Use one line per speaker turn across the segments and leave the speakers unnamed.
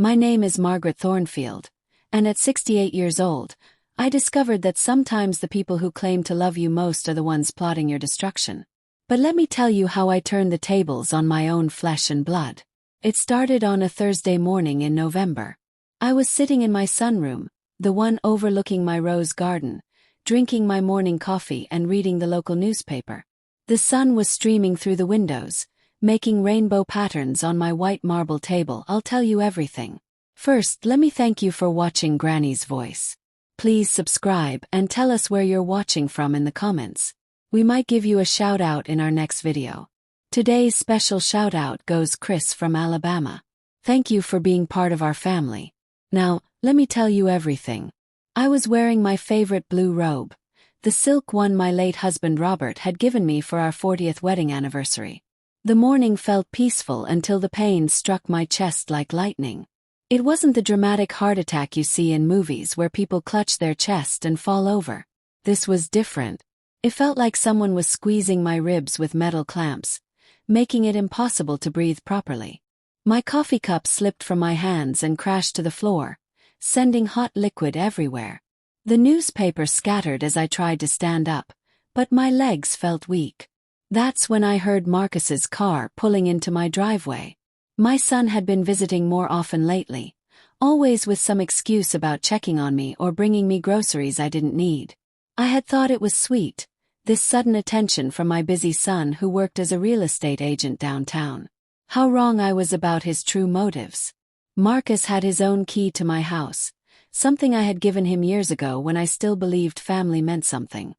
My name is Margaret Thornfield, and at 68 years old, I discovered that sometimes the people who claim to love you most are the ones plotting your destruction. But let me tell you how I turned the tables on my own flesh and blood. It started on a Thursday morning in November. I was sitting in my sunroom, the one overlooking my rose garden, drinking my morning coffee and reading the local newspaper. The sun was streaming through the windows, making rainbow patterns on my white marble table. I'll tell you everything. First, let me thank you for watching Granny's Voice. Please subscribe and tell us where you're watching from in the comments. We might give you a shout out in our next video. Today's special shout out goes Chris from Alabama. Thank you for being part of our family. Now, let me tell you everything. I was wearing my favorite blue robe, the silk one my late husband Robert had given me for our 40th wedding anniversary. The morning felt peaceful until the pain struck my chest like lightning. It wasn't the dramatic heart attack you see in movies where people clutch their chest and fall over. This was different. It felt like someone was squeezing my ribs with metal clamps, making it impossible to breathe properly. My coffee cup slipped from my hands and crashed to the floor, sending hot liquid everywhere. The newspaper scattered as I tried to stand up, but my legs felt weak. That's when I heard Marcus's car pulling into my driveway. My son had been visiting more often lately, always with some excuse about checking on me or bringing me groceries I didn't need. I had thought it was sweet, this sudden attention from my busy son who worked as a real estate agent downtown. How wrong I was about his true motives. Marcus had his own key to my house, something I had given him years ago when I still believed family meant something.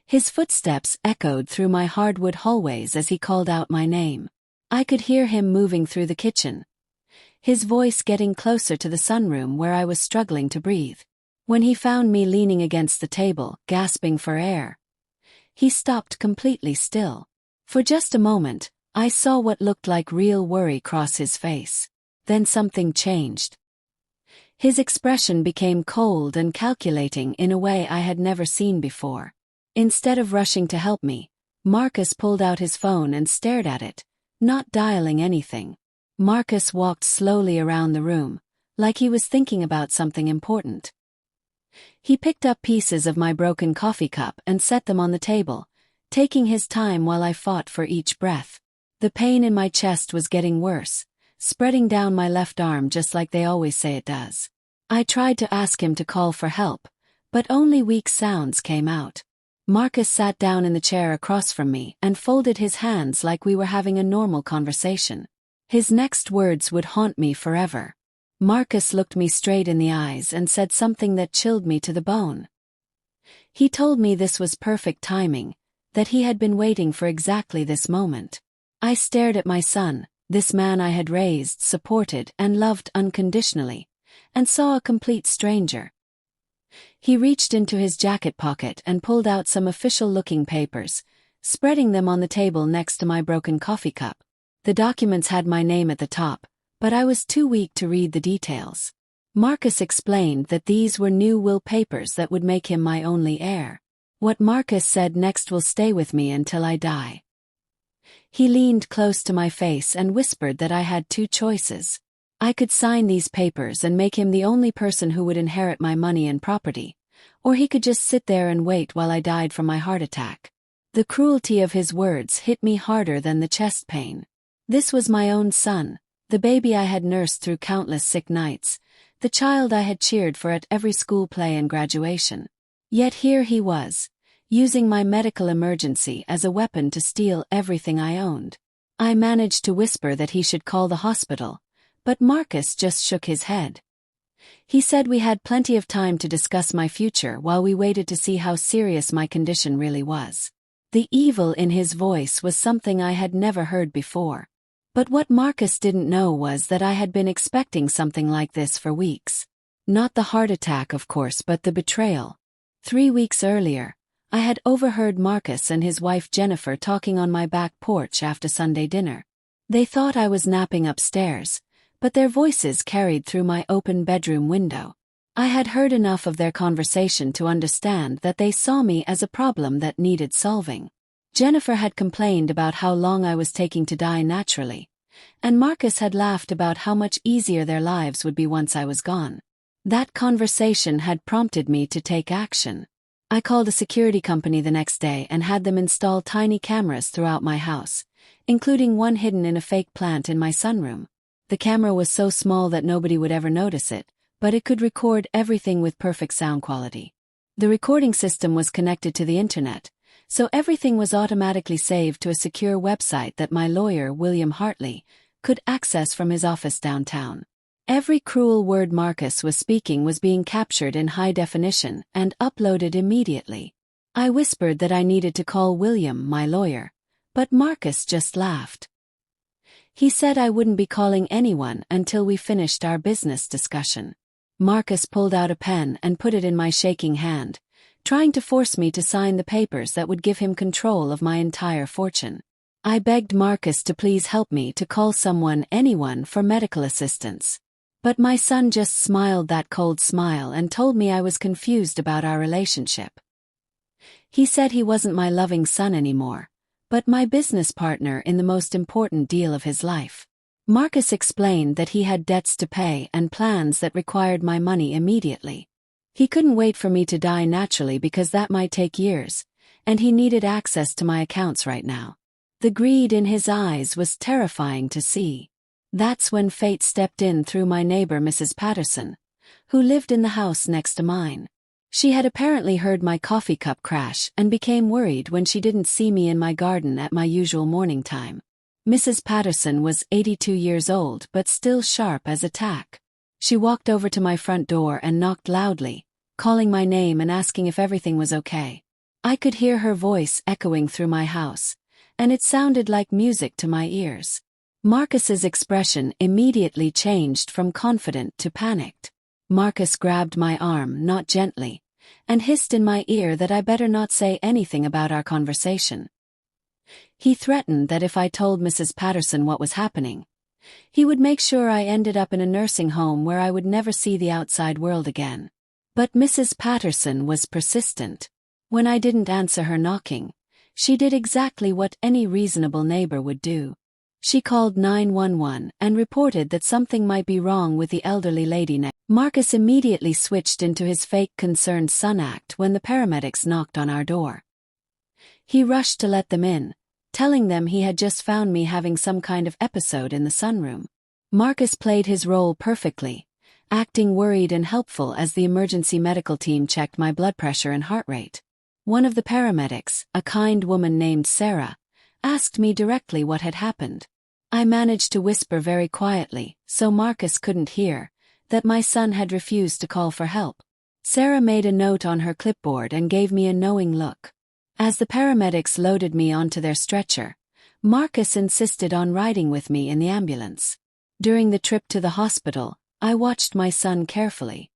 His footsteps echoed through my hardwood hallways as he called out my name. I could hear him moving through the kitchen, his voice getting closer to the sunroom where I was struggling to breathe. When he found me leaning against the table, gasping for air, he stopped completely still. For just a moment, I saw what looked like real worry cross his face. Then something changed. His expression became cold and calculating in a way I had never seen before. Instead of rushing to help me, Marcus pulled out his phone and stared at it, not dialing anything. Marcus walked slowly around the room, like he was thinking about something important. He picked up pieces of my broken coffee cup and set them on the table, taking his time while I fought for each breath. The pain in my chest was getting worse, spreading down my left arm just like they always say it does. I tried to ask him to call for help, but only weak sounds came out. Marcus sat down in the chair across from me and folded his hands like we were having a normal conversation. His next words would haunt me forever. Marcus looked me straight in the eyes and said something that chilled me to the bone. He told me this was perfect timing, that he had been waiting for exactly this moment. I stared at my son, this man I had raised, supported, and loved unconditionally, and saw a complete stranger. He reached into his jacket pocket and pulled out some official-looking papers, spreading them on the table next to my broken coffee cup. The documents had my name at the top, but I was too weak to read the details. Marcus explained that these were new will papers that would make him my only heir. What Marcus said next will stay with me until I die. He leaned close to my face and whispered that I had two choices. I could sign these papers and make him the only person who would inherit my money and property, or he could just sit there and wait while I died from my heart attack. The cruelty of his words hit me harder than the chest pain. This was my own son, the baby I had nursed through countless sick nights, the child I had cheered for at every school play and graduation. Yet here he was, using my medical emergency as a weapon to steal everything I owned. I managed to whisper that he should call the hospital, but Marcus just shook his head. He said we had plenty of time to discuss my future while we waited to see how serious my condition really was. The evil in his voice was something I had never heard before. But what Marcus didn't know was that I had been expecting something like this for weeks. Not the heart attack, of course, but the betrayal. 3 weeks earlier, I had overheard Marcus and his wife Jennifer talking on my back porch after Sunday dinner. They thought I was napping upstairs, but their voices carried through my open bedroom window. I had heard enough of their conversation to understand that they saw me as a problem that needed solving. Jennifer had complained about how long I was taking to die naturally, and Marcus had laughed about how much easier their lives would be once I was gone. That conversation had prompted me to take action. I called a security company the next day and had them install tiny cameras throughout my house, including one hidden in a fake plant in my sunroom. The camera was so small that nobody would ever notice it, but it could record everything with perfect sound quality. The recording system was connected to the internet, so everything was automatically saved to a secure website that my lawyer, William Hartley, could access from his office downtown. Every cruel word Marcus was speaking was being captured in high definition and uploaded immediately. I whispered that I needed to call William, my lawyer, but Marcus just laughed. He said I wouldn't be calling anyone until we finished our business discussion. Marcus pulled out a pen and put it in my shaking hand, trying to force me to sign the papers that would give him control of my entire fortune. I begged Marcus to please help me to call anyone for medical assistance. But my son just smiled that cold smile and told me I was confused about our relationship. He said he wasn't my loving son anymore, but my business partner in the most important deal of his life. Marcus explained that he had debts to pay and plans that required my money immediately. He couldn't wait for me to die naturally because that might take years, and he needed access to my accounts right now. The greed in his eyes was terrifying to see. That's when fate stepped in through my neighbor Mrs. Patterson, who lived in the house next to mine. She had apparently heard my coffee cup crash and became worried when she didn't see me in my garden at my usual morning time. Mrs. Patterson was 82 years old but still sharp as a tack. She walked over to my front door and knocked loudly, calling my name and asking if everything was okay. I could hear her voice echoing through my house, and it sounded like music to my ears. Marcus's expression immediately changed from confident to panicked. Marcus grabbed my arm, not gently, and hissed in my ear that I better not say anything about our conversation. He threatened that if I told Mrs. Patterson what was happening, he would make sure I ended up in a nursing home where I would never see the outside world again. But Mrs. Patterson was persistent. When I didn't answer her knocking, she did exactly what any reasonable neighbor would do. She called 911 and reported that something might be wrong with the elderly lady next. Marcus immediately switched into his fake concerned son act when the paramedics knocked on our door. He rushed to let them in, telling them he had just found me having some kind of episode in the sunroom. Marcus played his role perfectly, acting worried and helpful as the emergency medical team checked my blood pressure and heart rate. One of the paramedics, a kind woman named Sarah, asked me directly what had happened. I managed to whisper very quietly, so Marcus couldn't hear, that my son had refused to call for help. Sarah made a note on her clipboard and gave me a knowing look. As the paramedics loaded me onto their stretcher, Marcus insisted on riding with me in the ambulance. During the trip to the hospital, I watched my son carefully.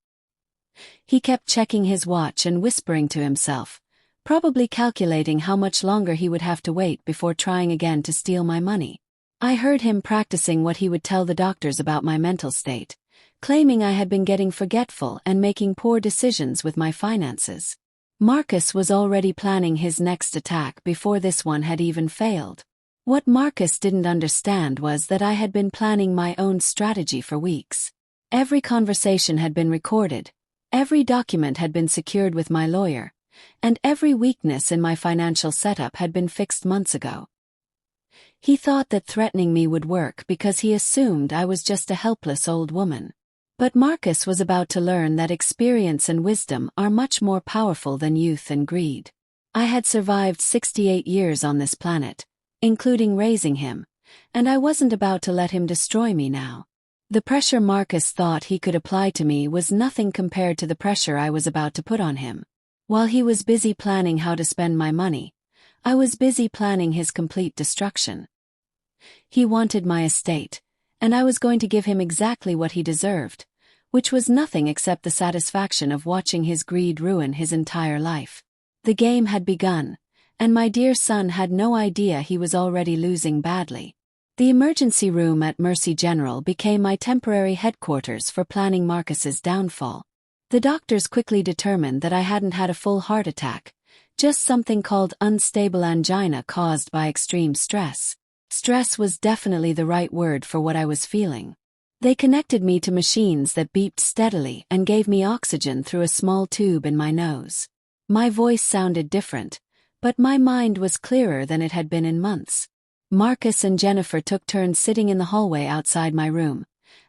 He kept checking his watch and whispering to himself, probably calculating how much longer he would have to wait before trying again to steal my money. I heard him practicing what he would tell the doctors about my mental state, claiming I had been getting forgetful and making poor decisions with my finances. Marcus was already planning his next attack before this one had even failed. What Marcus didn't understand was that I had been planning my own strategy for weeks. Every conversation had been recorded, every document had been secured with my lawyer, and every weakness in my financial setup had been fixed months ago. He thought that threatening me would work because he assumed I was just a helpless old woman. But Marcus was about to learn that experience and wisdom are much more powerful than youth and greed. I had survived 68 years on this planet, including raising him, and I wasn't about to let him destroy me now. The pressure Marcus thought he could apply to me was nothing compared to the pressure I was about to put on him. While he was busy planning how to spend my money, I was busy planning his complete destruction. He wanted my estate, and I was going to give him exactly what he deserved, which was nothing except the satisfaction of watching his greed ruin his entire life. The game had begun, and my dear son had no idea he was already losing badly. The emergency room at Mercy General became my temporary headquarters for planning Marcus's downfall. The doctors quickly determined that I hadn't had a full heart attack, just something called unstable angina caused by extreme stress. Stress was definitely the right word for what I was feeling. They connected me to machines that beeped steadily and gave me oxygen through a small tube in my nose. My voice sounded different, but my mind was clearer than it had been in months. Marcus and Jennifer took turns sitting in the hallway outside my room,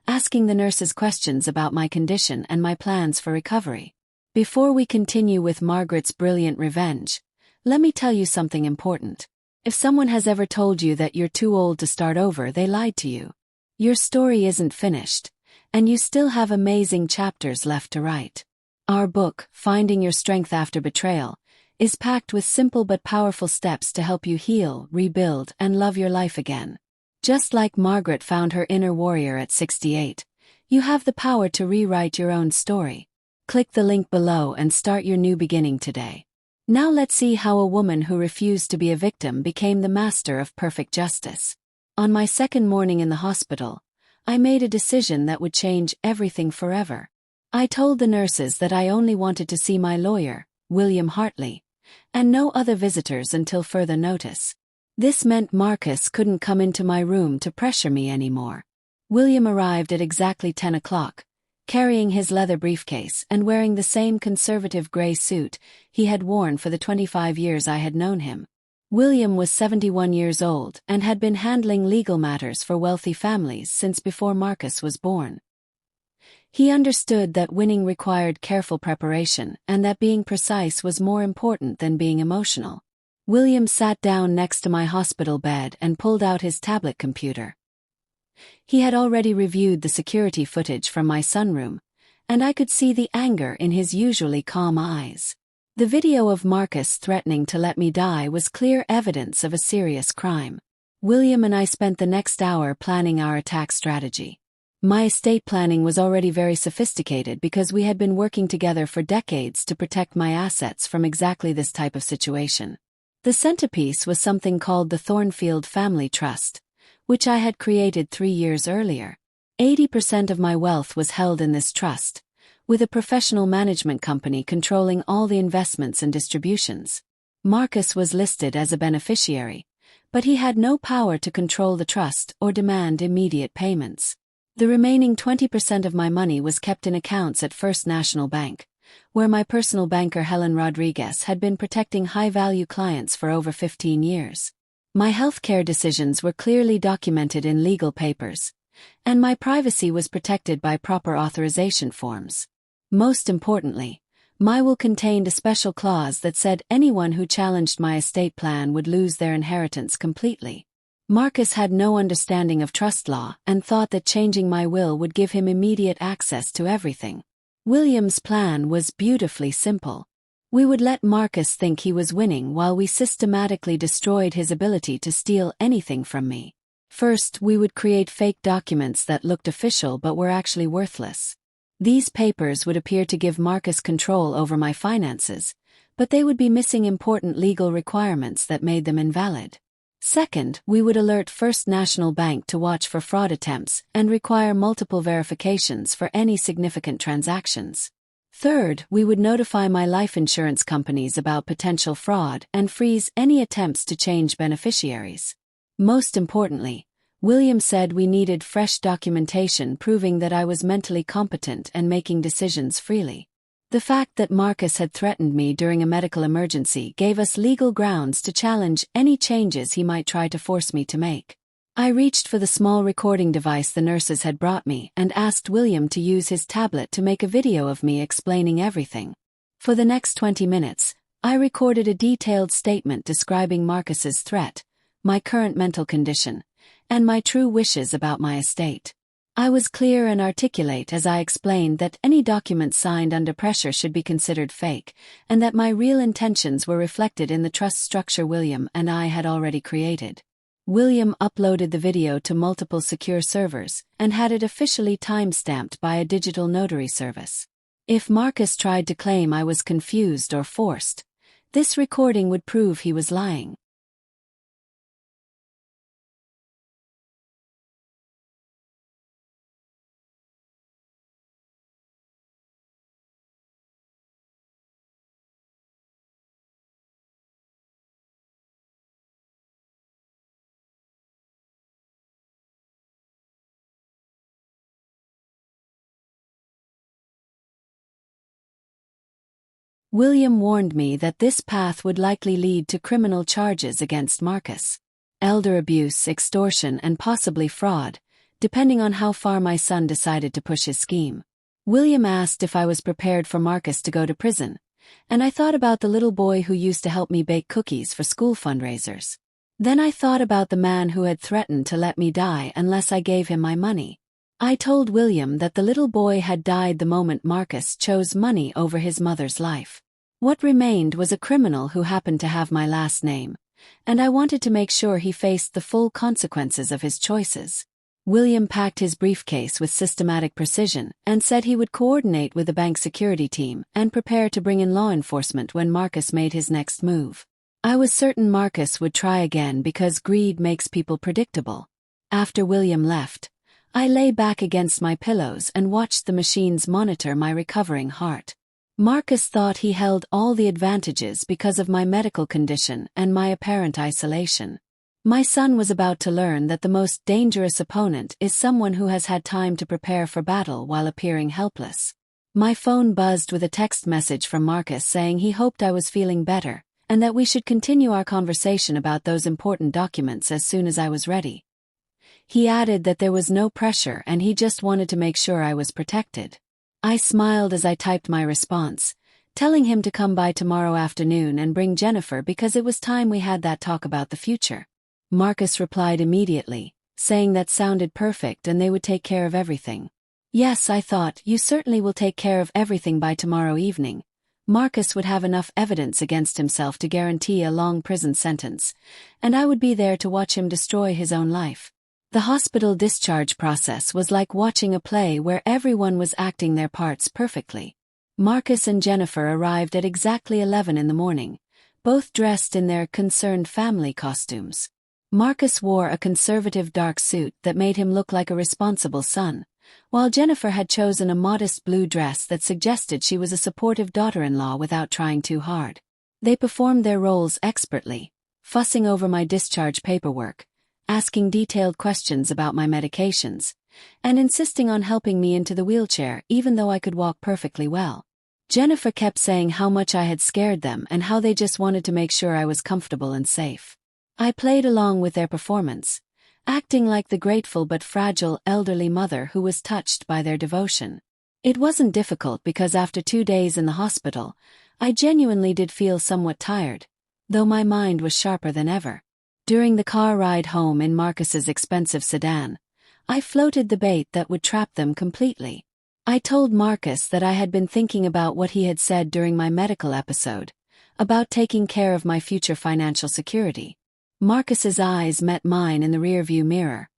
asking the nurses questions about my condition and my plans for recovery. Before we continue with Margaret's brilliant revenge, let me tell you something important. If someone has ever told you that you're too old to start over, they lied to you. Your story isn't finished, and you still have amazing chapters left to write. Our book, Finding Your Strength After Betrayal, is packed with simple but powerful steps to help you heal, rebuild, and love your life again. Just like Margaret found her inner warrior at 68, you have the power to rewrite your own story. Click the link below and start your new beginning today. Now let's see how a woman who refused to be a victim became the master of perfect justice. On my second morning in the hospital, I made a decision that would change everything forever. I told the nurses that I only wanted to see my lawyer, William Hartley, and no other visitors until further notice. This meant Marcus couldn't come into my room to pressure me anymore. William arrived at exactly 10 o'clock, carrying his leather briefcase and wearing the same conservative gray suit he had worn for the 25 years I had known him. William was 71 years old and had been handling legal matters for wealthy families since before Marcus was born. He understood that winning required careful preparation and that being precise was more important than being emotional. William sat down next to my hospital bed and pulled out his tablet computer. He had already reviewed the security footage from my sunroom, and I could see the anger in his usually calm eyes. The video of Marcus threatening to let me die was clear evidence of a serious crime. William and I spent the next hour planning our attack strategy. My estate planning was already very sophisticated because we had been working together for decades to protect my assets from exactly this type of situation. The centerpiece was something called the Thornfield Family Trust, which I had created 3 years earlier. 80% of my wealth was held in this trust, with a professional management company controlling all the investments and distributions. Marcus was listed as a beneficiary, but he had no power to control the trust or demand immediate payments. The remaining 20% of my money was kept in accounts at First National Bank, where my personal banker Helen Rodriguez had been protecting high-value clients for over 15 years. My healthcare decisions were clearly documented in legal papers, and my privacy was protected by proper authorization forms. Most importantly, my will contained a special clause that said anyone who challenged my estate plan would lose their inheritance completely. Marcus had no understanding of trust law and thought that changing my will would give him immediate access to everything. William's plan was beautifully simple. We would let Marcus think he was winning while we systematically destroyed his ability to steal anything from me. First, we would create fake documents that looked official but were actually worthless. These papers would appear to give Marcus control over my finances, but they would be missing important legal requirements that made them invalid. Second, we would alert First National Bank to watch for fraud attempts and require multiple verifications for any significant transactions. Third, we would notify my life insurance companies about potential fraud and freeze any attempts to change beneficiaries. Most importantly, William said we needed fresh documentation proving that I was mentally competent and making decisions freely. The fact that Marcus had threatened me during a medical emergency gave us legal grounds to challenge any changes he might try to force me to make. I reached for the small recording device the nurses had brought me and asked William to use his tablet to make a video of me explaining everything. For the next 20 minutes, I recorded a detailed statement describing Marcus's threat, my current mental condition, and my true wishes about my estate. I was clear and articulate as I explained that any documents signed under pressure should be considered fake, and that my real intentions were reflected in the trust structure William and I had already created. William uploaded the video to multiple secure servers and had it officially time-stamped by a digital notary service. If Marcus tried to claim I was confused or forced, this recording would prove he was lying. William warned me that this path would likely lead to criminal charges against Marcus. Elder abuse, extortion, and possibly fraud, depending on how far my son decided to push his scheme. William asked if I was prepared for Marcus to go to prison, and I thought about the little boy who used to help me bake cookies for school fundraisers. Then I thought about the man who had threatened to let me die unless I gave him my money. I told William that the little boy had died the moment Marcus chose money over his mother's life. What remained was a criminal who happened to have my last name, and I wanted to make sure he faced the full consequences of his choices. William packed his briefcase with systematic precision and said he would coordinate with the bank security team and prepare to bring in law enforcement when Marcus made his next move. I was certain Marcus would try again because greed makes people predictable. After William left, I lay back against my pillows and watched the machines monitor my recovering heart. Marcus thought he held all the advantages because of my medical condition and my apparent isolation. My son was about to learn that the most dangerous opponent is someone who has had time to prepare for battle while appearing helpless. My phone buzzed with a text message from Marcus saying he hoped I was feeling better, and that we should continue our conversation about those important documents as soon as I was ready. He added that there was no pressure and he just wanted to make sure I was protected. I smiled as I typed my response, telling him to come by tomorrow afternoon and bring Jennifer because it was time we had that talk about the future. Marcus replied immediately, saying that sounded perfect and they would take care of everything. Yes, I thought, you certainly will take care of everything by tomorrow evening. Marcus would have enough evidence against himself to guarantee a long prison sentence, and I would be there to watch him destroy his own life. The hospital discharge process was like watching a play where everyone was acting their parts perfectly. Marcus and Jennifer arrived at exactly 11 in the morning, both dressed in their concerned family costumes. Marcus wore a conservative dark suit that made him look like a responsible son, while Jennifer had chosen a modest blue dress that suggested she was a supportive daughter-in-law without trying too hard. They performed their roles expertly, fussing over my discharge paperwork, asking detailed questions about my medications, and insisting on helping me into the wheelchair even though I could walk perfectly well. Jennifer kept saying how much I had scared them and how they just wanted to make sure I was comfortable and safe. I played along with their performance, acting like the grateful but fragile elderly mother who was touched by their devotion. It wasn't difficult because after 2 days in the hospital, I genuinely did feel somewhat tired, though my mind was sharper than ever. During the car ride home in Marcus's expensive sedan, I floated the bait that would trap them completely. I told Marcus that I had been thinking about what he had said during my medical episode, about taking care of my future financial security. Marcus's eyes met mine in the rearview mirror,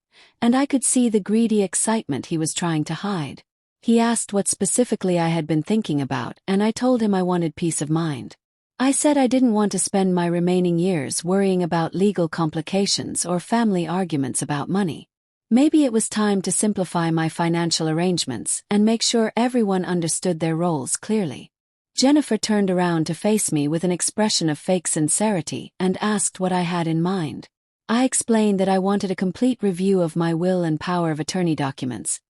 and I could see the greedy excitement he was trying to hide. He asked what specifically I had been thinking about, and I told him I wanted peace of mind. I said I didn't want to spend my remaining years worrying about legal complications or family arguments about money. Maybe it was time to simplify my financial arrangements and make sure everyone understood their roles clearly. Jennifer turned around to face me with an expression of fake sincerity and asked what I had in mind. I explained that I wanted a complete review of my will and power of attorney documents,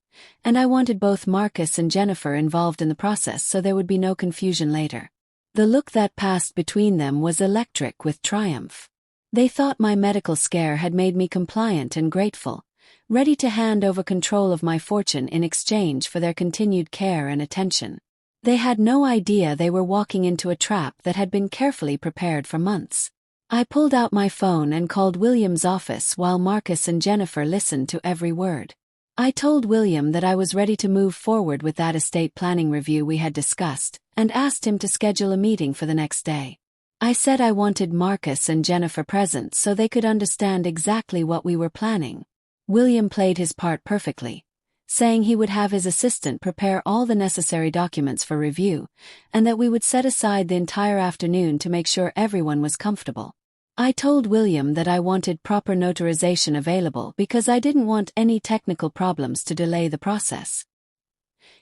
and I wanted both Marcus and Jennifer involved in the process so there would be no confusion later. The look that passed between them was electric with triumph. They thought my medical scare had made me compliant and grateful, ready to hand over control of my fortune in exchange for their continued care and attention. They had no idea they were walking into a trap that had been carefully prepared for months. I pulled out my phone and called William's office while Marcus and Jennifer listened to every word. I told William that I was ready to move forward with that estate planning review we had discussed, and asked him to schedule a meeting for the next day. I said I wanted Marcus and Jennifer present so they could understand exactly what we were planning. William played his part perfectly, saying he would have his assistant prepare all the necessary documents for review, and that we would set aside the entire afternoon to make sure everyone was comfortable. I told William that I wanted proper notarization available because I didn't want any technical problems to delay the process.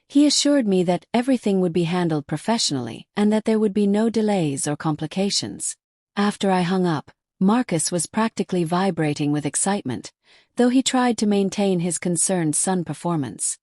He assured me that everything would be handled professionally and that there would be no delays or complications. After I hung up, Marcus was practically vibrating with excitement, though he tried to maintain his concerned son performance.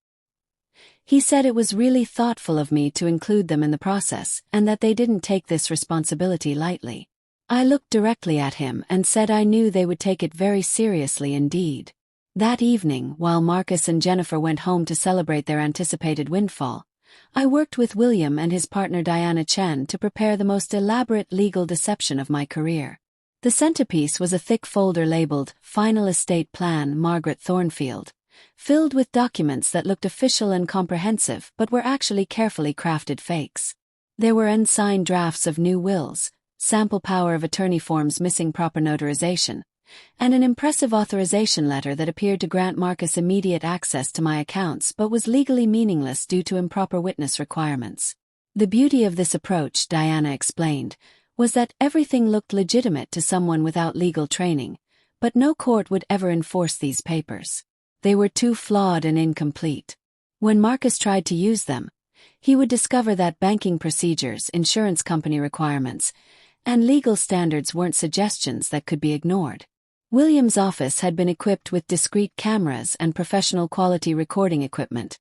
He said it was really thoughtful of me to include them in the process and that they didn't take this responsibility lightly. I looked directly at him and said I knew they would take it very seriously indeed. That evening, while Marcus and Jennifer went home to celebrate their anticipated windfall, I worked with William and his partner Diana Chen to prepare the most elaborate legal deception of my career. The centerpiece was a thick folder labeled Final Estate Plan Margaret Thornfield, filled with documents that looked official and comprehensive but were actually carefully crafted fakes. There were unsigned drafts of new wills, sample power of attorney forms missing proper notarization, and an impressive authorization letter that appeared to grant Marcus immediate access to my accounts but was legally meaningless due to improper witness requirements. The beauty of this approach, Diana explained, was that everything looked legitimate to someone without legal training, but no court would ever enforce these papers. They were too flawed and incomplete. When Marcus tried to use them, he would discover that banking procedures, insurance company requirements, and legal standards weren't suggestions that could be ignored. William's office had been equipped with discrete cameras and professional quality recording equipment,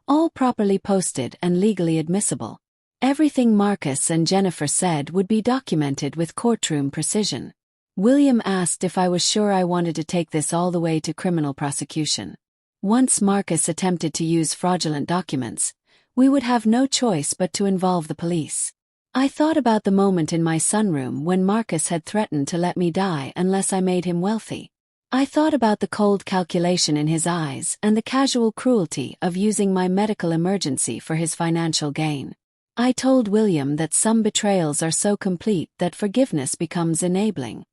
all properly posted and legally admissible. Everything Marcus and Jennifer said would be documented with courtroom precision. William asked if I was sure I wanted to take this all the way to criminal prosecution. Once Marcus attempted to use fraudulent documents, we would have no choice but to involve the police. I thought about the moment in my sunroom when Marcus had threatened to let me die unless I made him wealthy. I thought about the cold calculation in his eyes and the casual cruelty of using my medical emergency for his financial gain. I told William that some betrayals are so complete that forgiveness becomes enabling.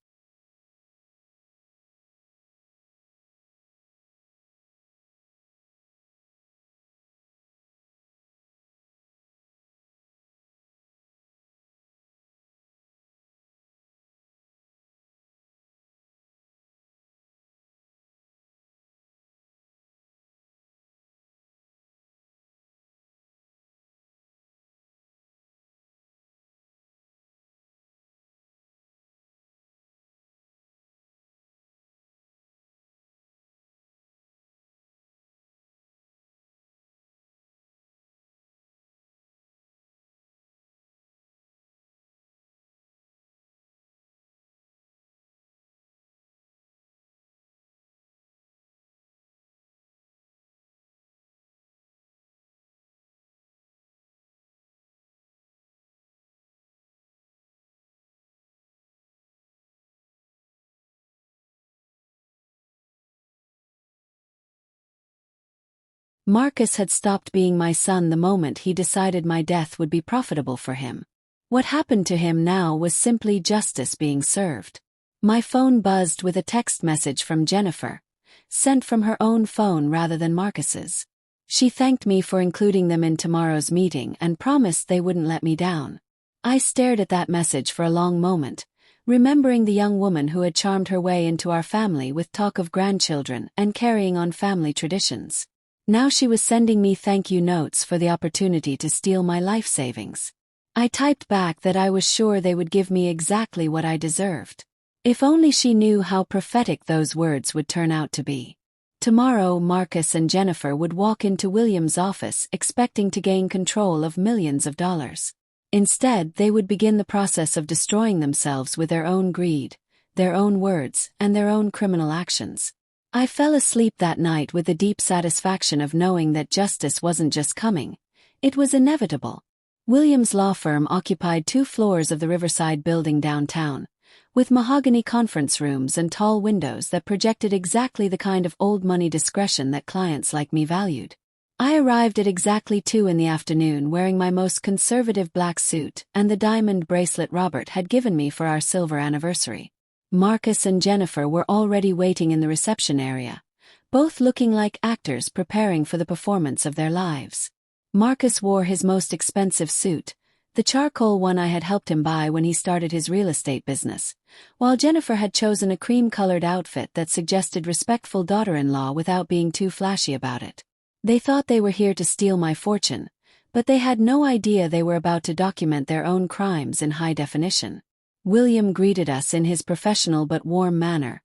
Marcus had stopped being my son the moment he decided my death would be profitable for him. What happened to him now was simply justice being served. My phone buzzed with a text message from Jennifer, sent from her own phone rather than Marcus's. She thanked me for including them in tomorrow's meeting and promised they wouldn't let me down. I stared at that message for a long moment, remembering the young woman who had charmed her way into our family with talk of grandchildren and carrying on family traditions. Now she was sending me thank you notes for the opportunity to steal my life savings. I typed back that I was sure they would give me exactly what I deserved. If only she knew how prophetic those words would turn out to be. Tomorrow Marcus and Jennifer would walk into William's office expecting to gain control of millions of dollars. Instead, they would begin the process of destroying themselves with their own greed, their own words, and their own criminal actions. I fell asleep that night with the deep satisfaction of knowing that justice wasn't just coming, it was inevitable. William's law firm occupied 2 floors of the Riverside building downtown, with mahogany conference rooms and tall windows that projected exactly the kind of old-money discretion that clients like me valued. I arrived at exactly 2 in the afternoon wearing my most conservative black suit and the diamond bracelet Robert had given me for our silver anniversary. Marcus and Jennifer were already waiting in the reception area, both looking like actors preparing for the performance of their lives. Marcus wore his most expensive suit, the charcoal one I had helped him buy when he started his real estate business, while Jennifer had chosen a cream-colored outfit that suggested respectful daughter-in-law without being too flashy about it. They thought they were here to steal my fortune, but they had no idea they were about to document their own crimes in high definition. William greeted us in his professional but warm manner,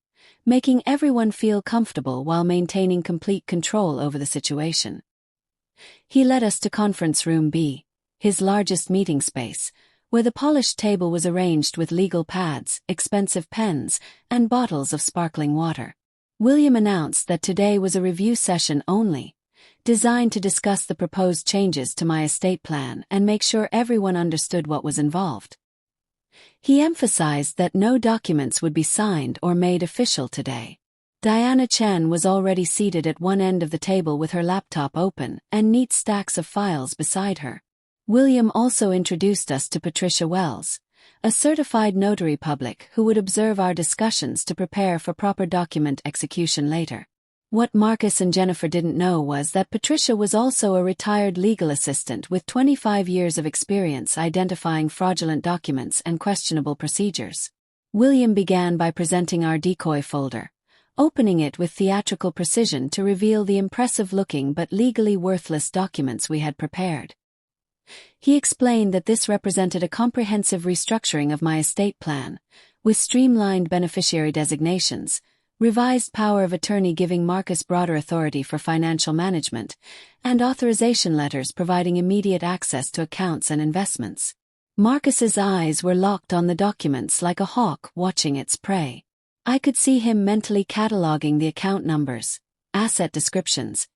making everyone feel comfortable while maintaining complete control over the situation. He led us to conference room B, his largest meeting space, where the polished table was arranged with legal pads, expensive pens, and bottles of sparkling water. William announced that today was a review session only, designed to discuss the proposed changes to my estate plan and make sure everyone understood what was involved. He emphasized that no documents would be signed or made official today. Diana Chen was already seated at one end of the table with her laptop open and neat stacks of files beside her. William also introduced us to Patricia Wells, a certified notary public who would observe our discussions to prepare for proper document execution later. What Marcus and Jennifer didn't know was that Patricia was also a retired legal assistant with 25 years of experience identifying fraudulent documents and questionable procedures. William began by presenting our decoy folder, opening it with theatrical precision to reveal the impressive-looking but legally worthless documents we had prepared. He explained that this represented a comprehensive restructuring of my estate plan, with streamlined beneficiary designations, revised power of attorney giving Marcus broader authority for financial management, and authorization letters providing immediate access to accounts and investments. Marcus's eyes were locked on the documents like a hawk watching its prey. I could see him mentally cataloging the account numbers, asset descriptions,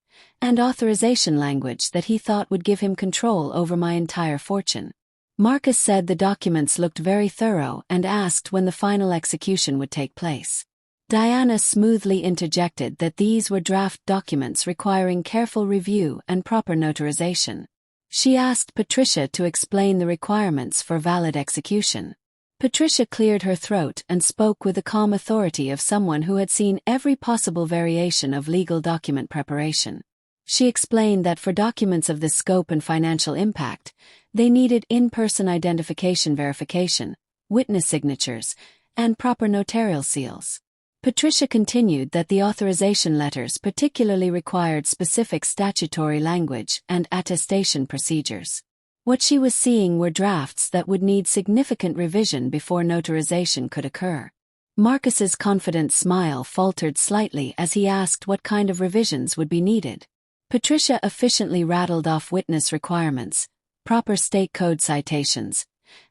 and authorization language that he thought would give him control over my entire fortune. Marcus said the documents looked very thorough and asked when the final execution would take place. Diana smoothly interjected that these were draft documents requiring careful review and proper notarization. She asked Patricia to explain the requirements for valid execution. Patricia cleared her throat and spoke with the calm authority of someone who had seen every possible variation of legal document preparation. She explained that for documents of this scope and financial impact, they needed in-person identification verification, witness signatures, and proper notarial seals. Patricia continued that the authorization letters particularly required specific statutory language and attestation procedures. What she was seeing were drafts that would need significant revision before notarization could occur. Marcus's confident smile faltered slightly as he asked what kind of revisions would be needed. Patricia efficiently rattled off witness requirements, proper state code citations,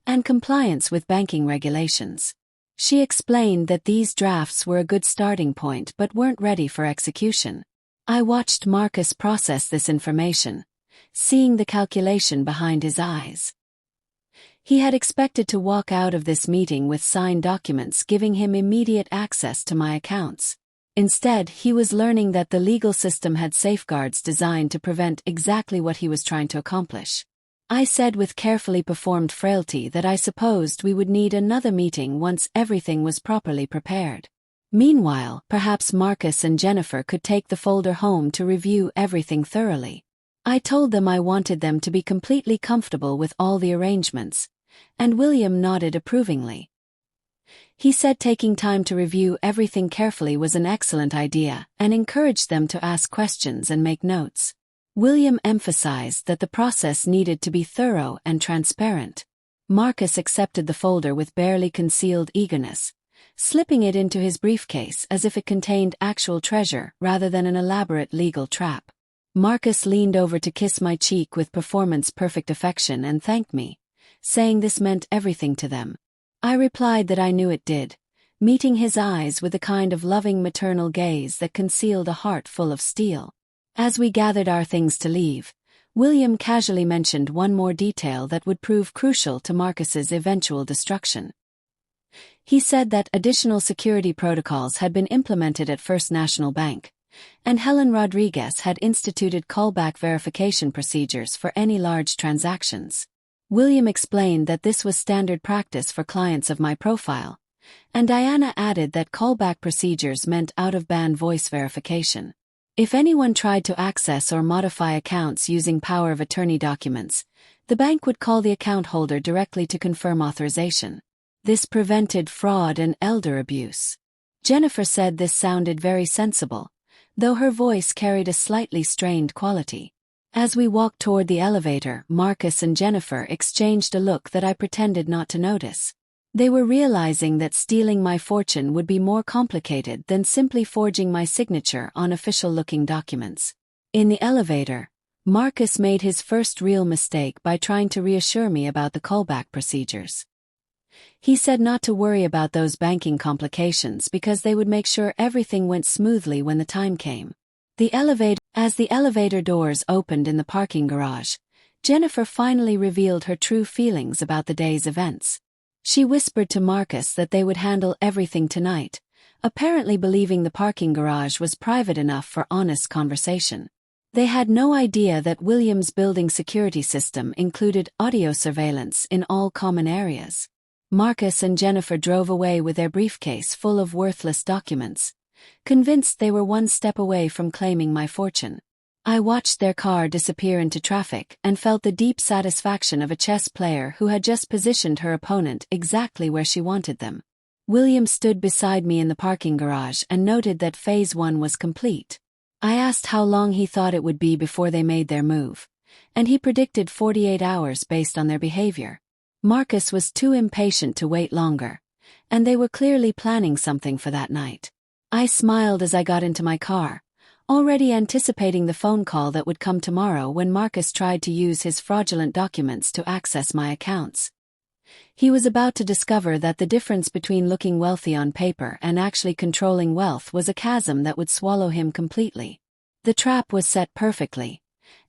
and compliance with banking regulations. She explained that these drafts were a good starting point but weren't ready for execution. I watched Marcus process this information, seeing the calculation behind his eyes. He had expected to walk out of this meeting with signed documents giving him immediate access to my accounts. Instead, he was learning that the legal system had safeguards designed to prevent exactly what he was trying to accomplish. I said with carefully performed frailty that I supposed we would need another meeting once everything was properly prepared. Meanwhile, perhaps Marcus and Jennifer could take the folder home to review everything thoroughly. I told them I wanted them to be completely comfortable with all the arrangements, and William nodded approvingly. He said taking time to review everything carefully was an excellent idea and encouraged them to ask questions and make notes. William emphasized that the process needed to be thorough and transparent. Marcus accepted the folder with barely concealed eagerness, slipping it into his briefcase as if it contained actual treasure rather than an elaborate legal trap. Marcus leaned over to kiss my cheek with performance-perfect affection and thanked me, saying this meant everything to them. I replied that I knew it did, meeting his eyes with a kind of loving maternal gaze that concealed a heart full of steel. As we gathered our things to leave, William casually mentioned one more detail that would prove crucial to Marcus's eventual destruction. He said that additional security protocols had been implemented at First National Bank, and Helen Rodriguez had instituted callback verification procedures for any large transactions. William explained that this was standard practice for clients of my profile, and Diana added that callback procedures meant out-of-band voice verification. If anyone tried to access or modify accounts using power of attorney documents, the bank would call the account holder directly to confirm authorization. This prevented fraud and elder abuse. Jennifer said this sounded very sensible, though her voice carried a slightly strained quality. As we walked toward the elevator, Marcus and Jennifer exchanged a look that I pretended not to notice. They were realizing that stealing my fortune would be more complicated than simply forging my signature on official-looking documents. In the elevator, Marcus made his first real mistake by trying to reassure me about the callback procedures. He said not to worry about those banking complications because they would make sure everything went smoothly when the time came. As the elevator doors opened in the parking garage, Jennifer finally revealed her true feelings about the day's events. She whispered to Marcus that they would handle everything tonight, apparently believing the parking garage was private enough for honest conversation. They had no idea that William's building security system included audio surveillance in all common areas. Marcus and Jennifer drove away with their briefcase full of worthless documents, convinced they were one step away from claiming my fortune. I watched their car disappear into traffic and felt the deep satisfaction of a chess player who had just positioned her opponent exactly where she wanted them. William stood beside me in the parking garage and noted that Phase 1 was complete. I asked how long he thought it would be before they made their move, and he predicted 48 hours based on their behavior. Marcus was too impatient to wait longer, and they were clearly planning something for that night. I smiled as I got into my car, already anticipating the phone call that would come tomorrow when Marcus tried to use his fraudulent documents to access my accounts. He was about to discover that the difference between looking wealthy on paper and actually controlling wealth was a chasm that would swallow him completely. The trap was set perfectly,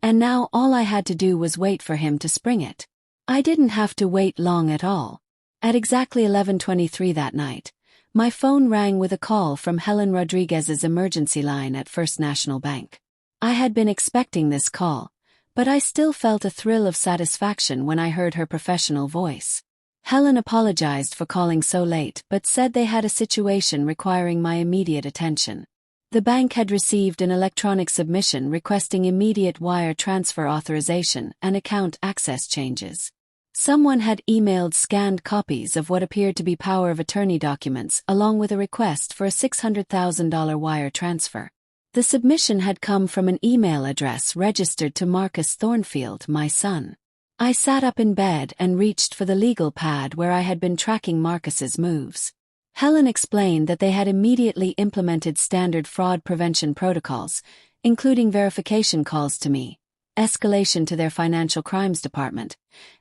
and now all I had to do was wait for him to spring it. I didn't have to wait long at all. At exactly 11:23 that night, my phone rang with a call from Helen Rodriguez's emergency line at First National Bank. I had been expecting this call, but I still felt a thrill of satisfaction when I heard her professional voice. Helen apologized for calling so late but said they had a situation requiring my immediate attention. The bank had received an electronic submission requesting immediate wire transfer authorization and account access changes. Someone had emailed scanned copies of what appeared to be power of attorney documents along with a request for a $600,000 wire transfer. The submission had come from an email address registered to Marcus Thornfield, my son. I sat up in bed and reached for the legal pad where I had been tracking Marcus's moves. Helen explained that they had immediately implemented standard fraud prevention protocols, including verification calls to me, escalation to their financial crimes department,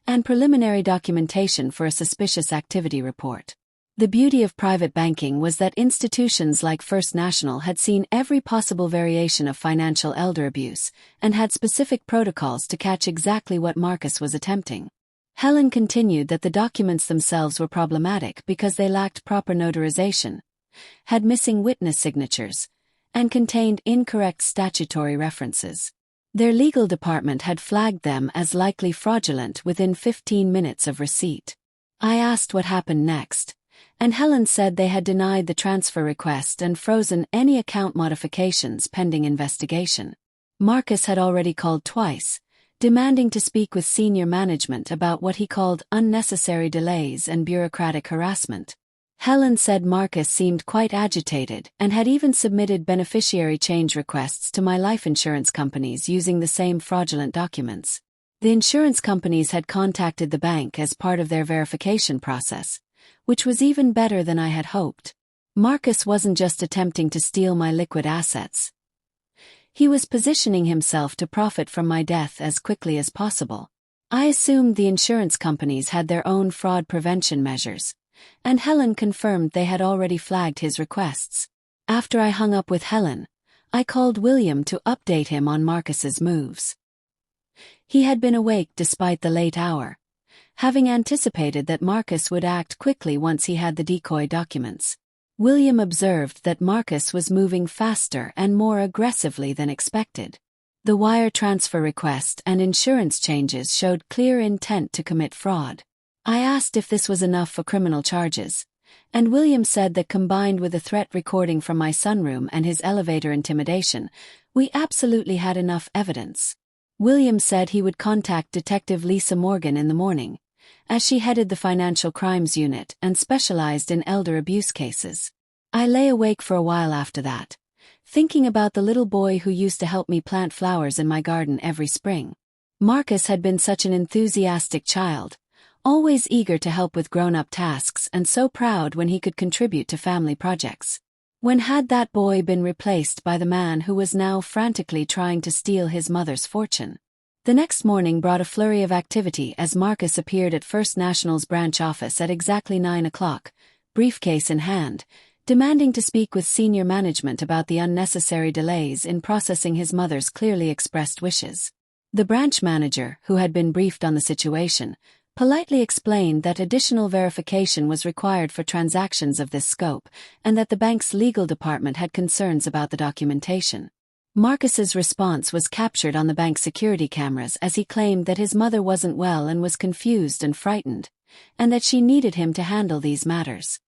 and preliminary documentation for a suspicious activity report. The beauty of private banking was that institutions like First National had seen every possible variation of financial elder abuse and had specific protocols to catch exactly what Marcus was attempting. Helen continued that the documents themselves were problematic because they lacked proper notarization, had missing witness signatures, and contained incorrect statutory references. Their legal department had flagged them as likely fraudulent within 15 minutes of receipt. I asked what happened next, and Helen said they had denied the transfer request and frozen any account modifications pending investigation. Marcus had already called twice, demanding to speak with senior management about what he called unnecessary delays and bureaucratic harassment. Helen said Marcus seemed quite agitated and had even submitted beneficiary change requests to my life insurance companies using the same fraudulent documents. The insurance companies had contacted the bank as part of their verification process, which was even better than I had hoped. Marcus wasn't just attempting to steal my liquid assets. He was positioning himself to profit from my death as quickly as possible. I assumed the insurance companies had their own fraud prevention measures, and Helen confirmed they had already flagged his requests. After I hung up with Helen, I called William to update him on Marcus's moves. He had been awake despite the late hour, having anticipated that Marcus would act quickly once he had the decoy documents. William observed that Marcus was moving faster and more aggressively than expected. The wire transfer request and insurance changes showed clear intent to commit fraud. I asked if this was enough for criminal charges, and William said that combined with a threat recording from my sunroom and his elevator intimidation, we absolutely had enough evidence. William said he would contact Detective Lisa Morgan in the morning, as she headed the Financial Crimes Unit and specialized in elder abuse cases. I lay awake for a while after that, thinking about the little boy who used to help me plant flowers in my garden every spring. Marcus had been such an enthusiastic child, always eager to help with grown-up tasks and so proud when he could contribute to family projects. When had that boy been replaced by the man who was now frantically trying to steal his mother's fortune? The next morning brought a flurry of activity as Marcus appeared at First National's branch office at exactly 9 o'clock, briefcase in hand, demanding to speak with senior management about the unnecessary delays in processing his mother's clearly expressed wishes. The branch manager, who had been briefed on the situation, politely explained that additional verification was required for transactions of this scope and that the bank's legal department had concerns about the documentation. Marcus's response was captured on the bank security cameras as he claimed that his mother wasn't well and was confused and frightened, and that she needed him to handle these matters.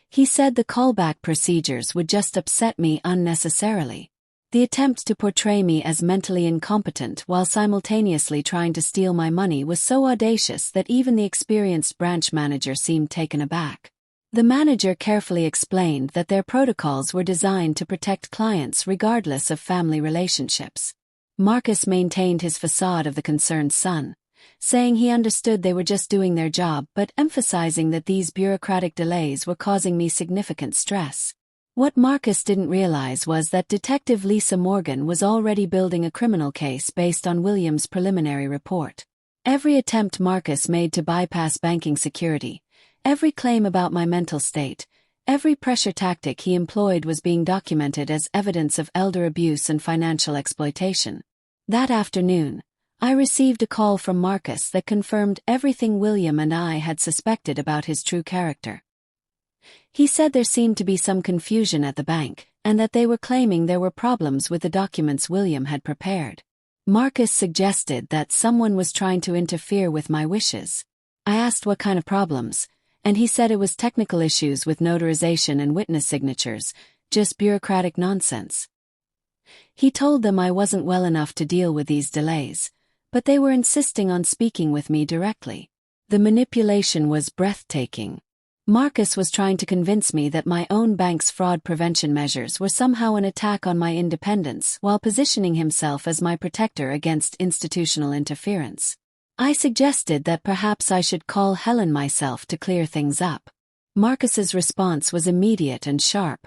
He said the callback procedures would just upset me unnecessarily. The attempt to portray me as mentally incompetent while simultaneously trying to steal my money was so audacious that even the experienced branch manager seemed taken aback. The manager carefully explained that their protocols were designed to protect clients regardless of family relationships. Marcus maintained his facade of the concerned son, saying he understood they were just doing their job but emphasizing that these bureaucratic delays were causing me significant stress. What Marcus didn't realize was that Detective Lisa Morgan was already building a criminal case based on William's preliminary report. Every attempt Marcus made to bypass banking security, every claim about my mental state, every pressure tactic he employed was being documented as evidence of elder abuse and financial exploitation. That afternoon, I received a call from Marcus that confirmed everything William and I had suspected about his true character. He said there seemed to be some confusion at the bank, and that they were claiming there were problems with the documents William had prepared. Marcus suggested that someone was trying to interfere with my wishes. I asked what kind of problems, and he said it was technical issues with notarization and witness signatures, just bureaucratic nonsense. He told them I wasn't well enough to deal with these delays, but they were insisting on speaking with me directly. The manipulation was breathtaking. Marcus was trying to convince me that my own bank's fraud prevention measures were somehow an attack on my independence while positioning himself as my protector against institutional interference. I suggested that perhaps I should call Helen myself to clear things up. Marcus's response was immediate and sharp.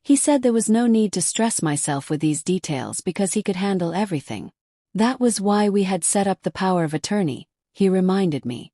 He said there was no need to stress myself with these details because he could handle everything. That was why we had set up the power of attorney, he reminded me.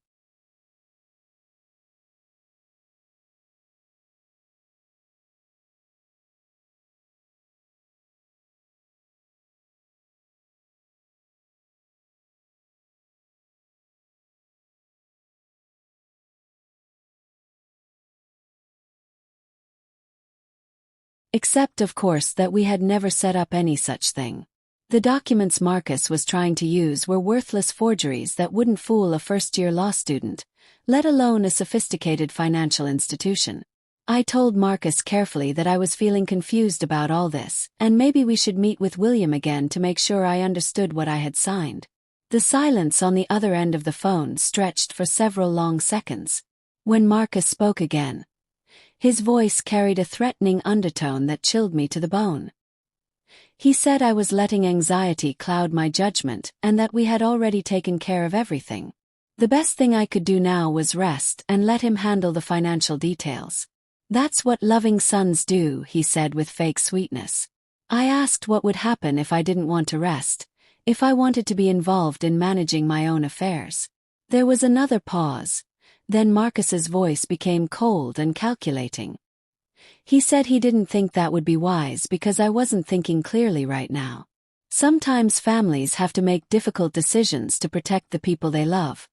Except, of course, that we had never set up any such thing. The documents Marcus was trying to use were worthless forgeries that wouldn't fool a first-year law student, let alone a sophisticated financial institution. I told Marcus carefully that I was feeling confused about all this, and maybe we should meet with William again to make sure I understood what I had signed. The silence on the other end of the phone stretched for several long seconds. When Marcus spoke again, his voice carried a threatening undertone that chilled me to the bone. He said I was letting anxiety cloud my judgment and that we had already taken care of everything. The best thing I could do now was rest and let him handle the financial details. That's what loving sons do, he said with fake sweetness. I asked what would happen if I didn't want to rest, if I wanted to be involved in managing my own affairs. There was another pause. Then Marcus's voice became cold and calculating. He said he didn't think that would be wise because I wasn't thinking clearly right now. Sometimes families have to make difficult decisions to protect the people they love.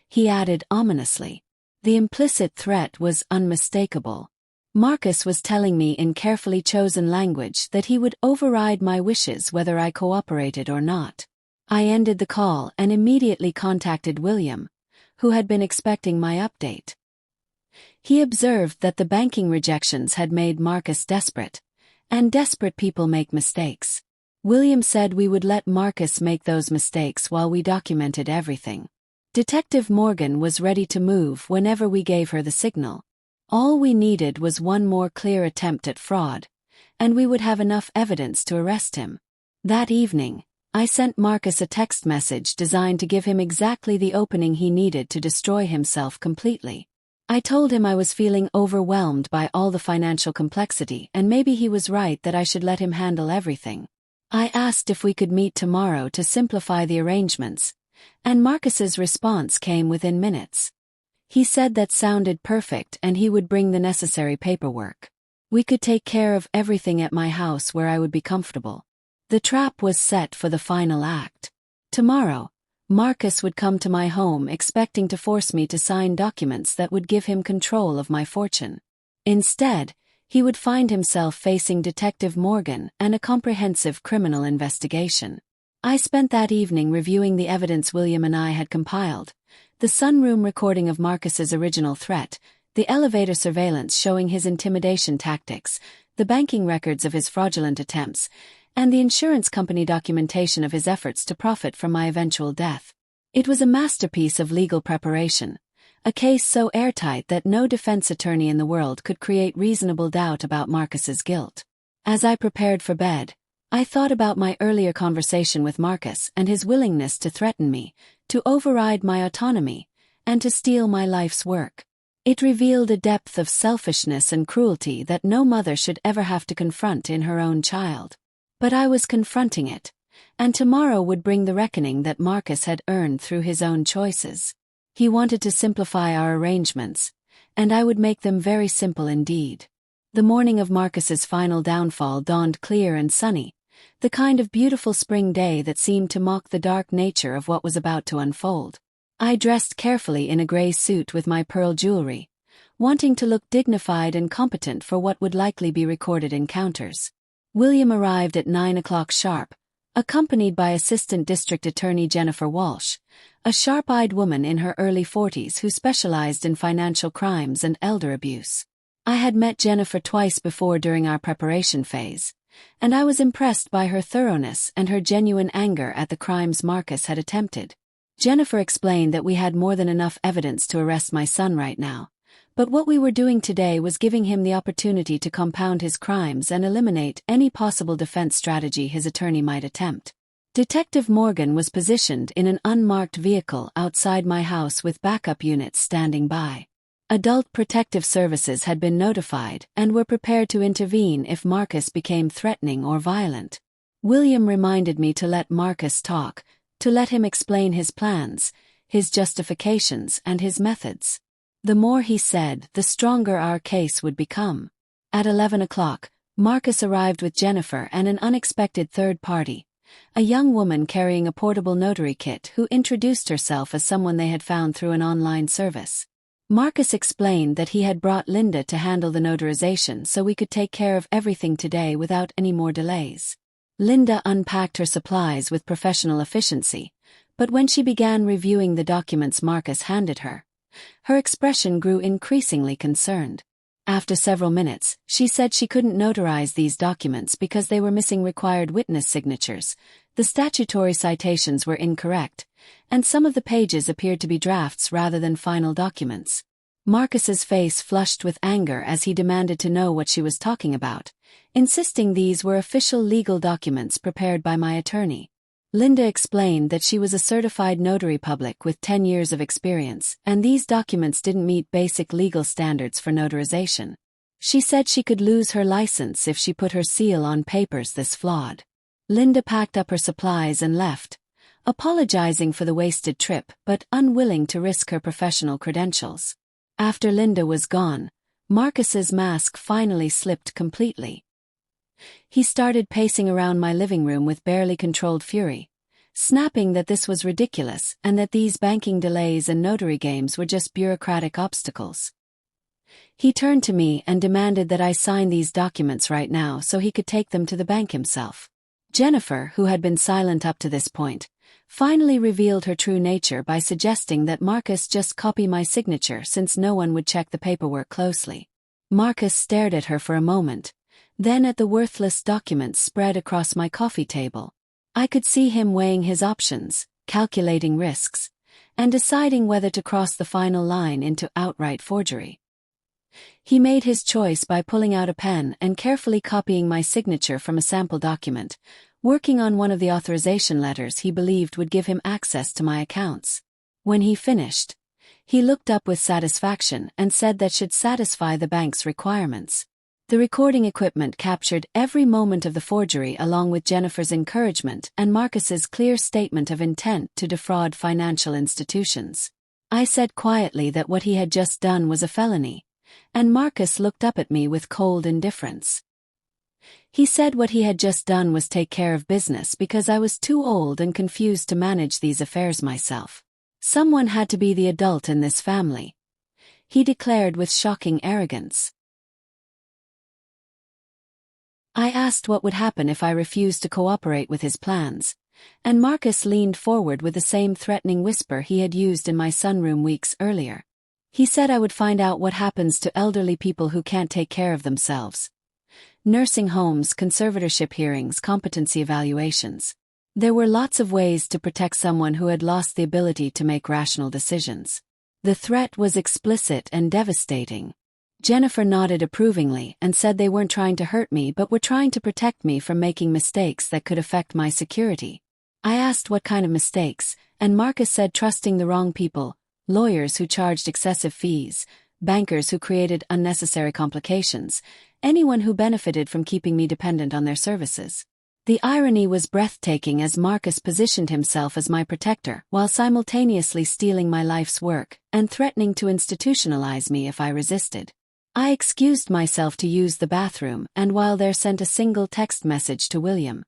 He added ominously. The implicit threat was unmistakable. Marcus was telling me in carefully chosen language that he would override my wishes whether I cooperated or not. I ended the call and immediately contacted William, who had been expecting my update. He observed that the banking rejections had made Marcus desperate, and desperate people make mistakes. William said we would let Marcus make those mistakes while we documented everything. Detective Morgan was ready to move whenever we gave her the signal. All we needed was one more clear attempt at fraud, and we would have enough evidence to arrest him. That evening, I sent Marcus a text message designed to give him exactly the opening he needed to destroy himself completely. I told him I was feeling overwhelmed by all the financial complexity and maybe he was right that I should let him handle everything. I asked if we could meet tomorrow to simplify the arrangements, and Marcus's response came within minutes. He said that sounded perfect and he would bring the necessary paperwork. We could take care of everything at my house where I would be comfortable. The trap was set for the final act. Tomorrow, Marcus would come to my home expecting to force me to sign documents that would give him control of my fortune. Instead, he would find himself facing Detective Morgan and a comprehensive criminal investigation. I spent that evening reviewing the evidence William and I had compiled, the sunroom recording of Marcus's original threat, the elevator surveillance showing his intimidation tactics, the banking records of his fraudulent attempts, and the insurance company documentation of his efforts to profit from my eventual death. It was a masterpiece of legal preparation, a case so airtight that no defense attorney in the world could create reasonable doubt about Marcus's guilt. As I prepared for bed, I thought about my earlier conversation with Marcus and his willingness to threaten me, to override my autonomy, and to steal my life's work. It revealed a depth of selfishness and cruelty that no mother should ever have to confront in her own child. But I was confronting it, and tomorrow would bring the reckoning that Marcus had earned through his own choices. He wanted to simplify our arrangements, and I would make them very simple indeed. The morning of Marcus's final downfall dawned clear and sunny, the kind of beautiful spring day that seemed to mock the dark nature of what was about to unfold. I dressed carefully in a gray suit with my pearl jewelry, wanting to look dignified and competent for what would likely be recorded encounters. William arrived at 9 o'clock sharp, accompanied by Assistant District Attorney Jennifer Walsh, a sharp-eyed woman in her early 40s who specialized in financial crimes and elder abuse. I had met Jennifer twice before during our preparation phase, and I was impressed by her thoroughness and her genuine anger at the crimes Marcus had attempted. Jennifer explained that we had more than enough evidence to arrest my son right now, but what we were doing today was giving him the opportunity to compound his crimes and eliminate any possible defense strategy his attorney might attempt. Detective Morgan was positioned in an unmarked vehicle outside my house with backup units standing by. Adult Protective Services had been notified and were prepared to intervene if Marcus became threatening or violent. William reminded me to let Marcus talk, to let him explain his plans, his justifications, and his methods. The more he said, the stronger our case would become. At 11 o'clock, Marcus arrived with Jennifer and an unexpected third party, a young woman carrying a portable notary kit who introduced herself as someone they had found through an online service. Marcus explained that he had brought Linda to handle the notarization so we could take care of everything today without any more delays. Linda unpacked her supplies with professional efficiency, but when she began reviewing the documents Marcus handed her, her expression grew increasingly concerned. After several minutes, she said she couldn't notarize these documents because they were missing required witness signatures, the statutory citations were incorrect, and some of the pages appeared to be drafts rather than final documents. Marcus's face flushed with anger as he demanded to know what she was talking about, insisting these were official legal documents prepared by my attorney. Linda explained that she was a certified notary public with 10 years of experience, and these documents didn't meet basic legal standards for notarization. She said she could lose her license if she put her seal on papers this flawed. Linda packed up her supplies and left, apologizing for the wasted trip but unwilling to risk her professional credentials. After Linda was gone, Marcus's mask finally slipped completely. He started pacing around my living room with barely controlled fury, snapping that this was ridiculous and that these banking delays and notary games were just bureaucratic obstacles. He turned to me and demanded that I sign these documents right now so he could take them to the bank himself. Jennifer, who had been silent up to this point, finally revealed her true nature by suggesting that Marcus just copy my signature since no one would check the paperwork closely. Marcus stared at her for a moment, then at the worthless documents spread across my coffee table. I could see him weighing his options, calculating risks, and deciding whether to cross the final line into outright forgery. He made his choice by pulling out a pen and carefully copying my signature from a sample document, working on one of the authorization letters he believed would give him access to my accounts. When he finished, he looked up with satisfaction and said that should satisfy the bank's requirements. The recording equipment captured every moment of the forgery along with Jennifer's encouragement and Marcus's clear statement of intent to defraud financial institutions. I said quietly that what he had just done was a felony, and Marcus looked up at me with cold indifference. He said what he had just done was take care of business because I was too old and confused to manage these affairs myself. Someone had to be the adult in this family, he declared with shocking arrogance. I asked what would happen if I refused to cooperate with his plans, and Marcus leaned forward with the same threatening whisper he had used in my sunroom weeks earlier. He said I would find out what happens to elderly people who can't take care of themselves. Nursing homes, conservatorship hearings, competency evaluations. There were lots of ways to protect someone who had lost the ability to make rational decisions. The threat was explicit and devastating. Jennifer nodded approvingly and said they weren't trying to hurt me but were trying to protect me from making mistakes that could affect my security. I asked what kind of mistakes, and Marcus said trusting the wrong people, lawyers who charged excessive fees, bankers who created unnecessary complications, anyone who benefited from keeping me dependent on their services. The irony was breathtaking as Marcus positioned himself as my protector while simultaneously stealing my life's work and threatening to institutionalize me if I resisted. I excused myself to use the bathroom and while there sent a single text message to William.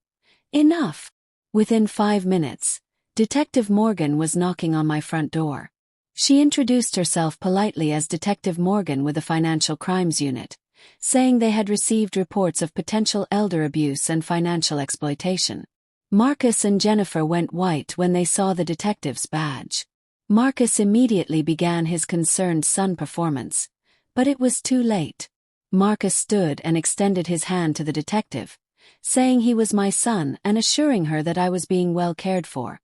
Enough. Within 5 minutes, Detective Morgan was knocking on my front door. She introduced herself politely as Detective Morgan with the Financial Crimes Unit, saying they had received reports of potential elder abuse and financial exploitation. Marcus and Jennifer went white when they saw the detective's badge. Marcus immediately began his concerned son performance, but it was too late. Marcus stood and extended his hand to the detective, saying he was my son and assuring her that I was being well cared for.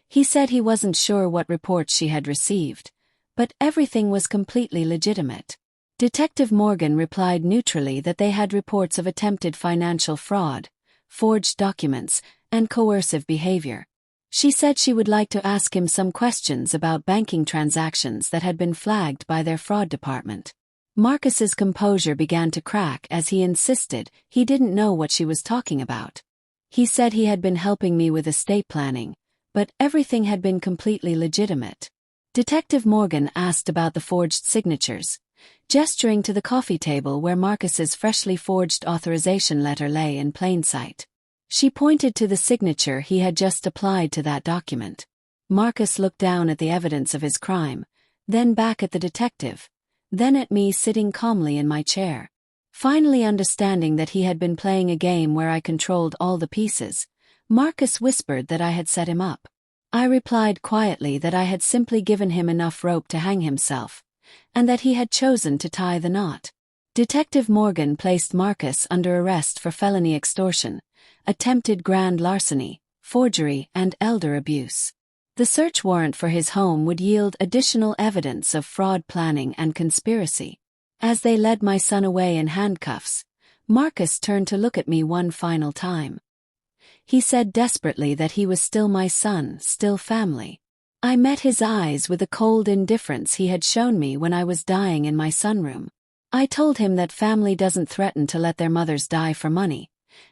He said he wasn't sure what reports she had received, but everything was completely legitimate. Detective Morgan replied neutrally that they had reports of attempted financial fraud, forged documents, and coercive behavior. She said she would like to ask him some questions about banking transactions that had been flagged by their fraud department. Marcus's composure began to crack as he insisted he didn't know what she was talking about. He said he had been helping me with estate planning, but everything had been completely legitimate. Detective Morgan asked about the forged signatures, gesturing to the coffee table where Marcus's freshly forged authorization letter lay in plain sight. She pointed to the signature he had just applied to that document. Marcus looked down at the evidence of his crime, then back at the detective, then at me sitting calmly in my chair. Finally understanding that he had been playing a game where I controlled all the pieces, Marcus whispered that I had set him up. I replied quietly that I had simply given him enough rope to hang himself, and that he had chosen to tie the knot. Detective Morgan placed Marcus under arrest for felony extortion, attempted grand larceny, forgery, and elder abuse. The search warrant for his home would yield additional evidence of fraud planning and conspiracy. As they led my son away in handcuffs, Marcus turned to look at me one final time. He said desperately that he was still my son, still family. I met his eyes with the cold indifference he had shown me when I was dying in my sunroom. I told him that family doesn't threaten to let their mothers die for money,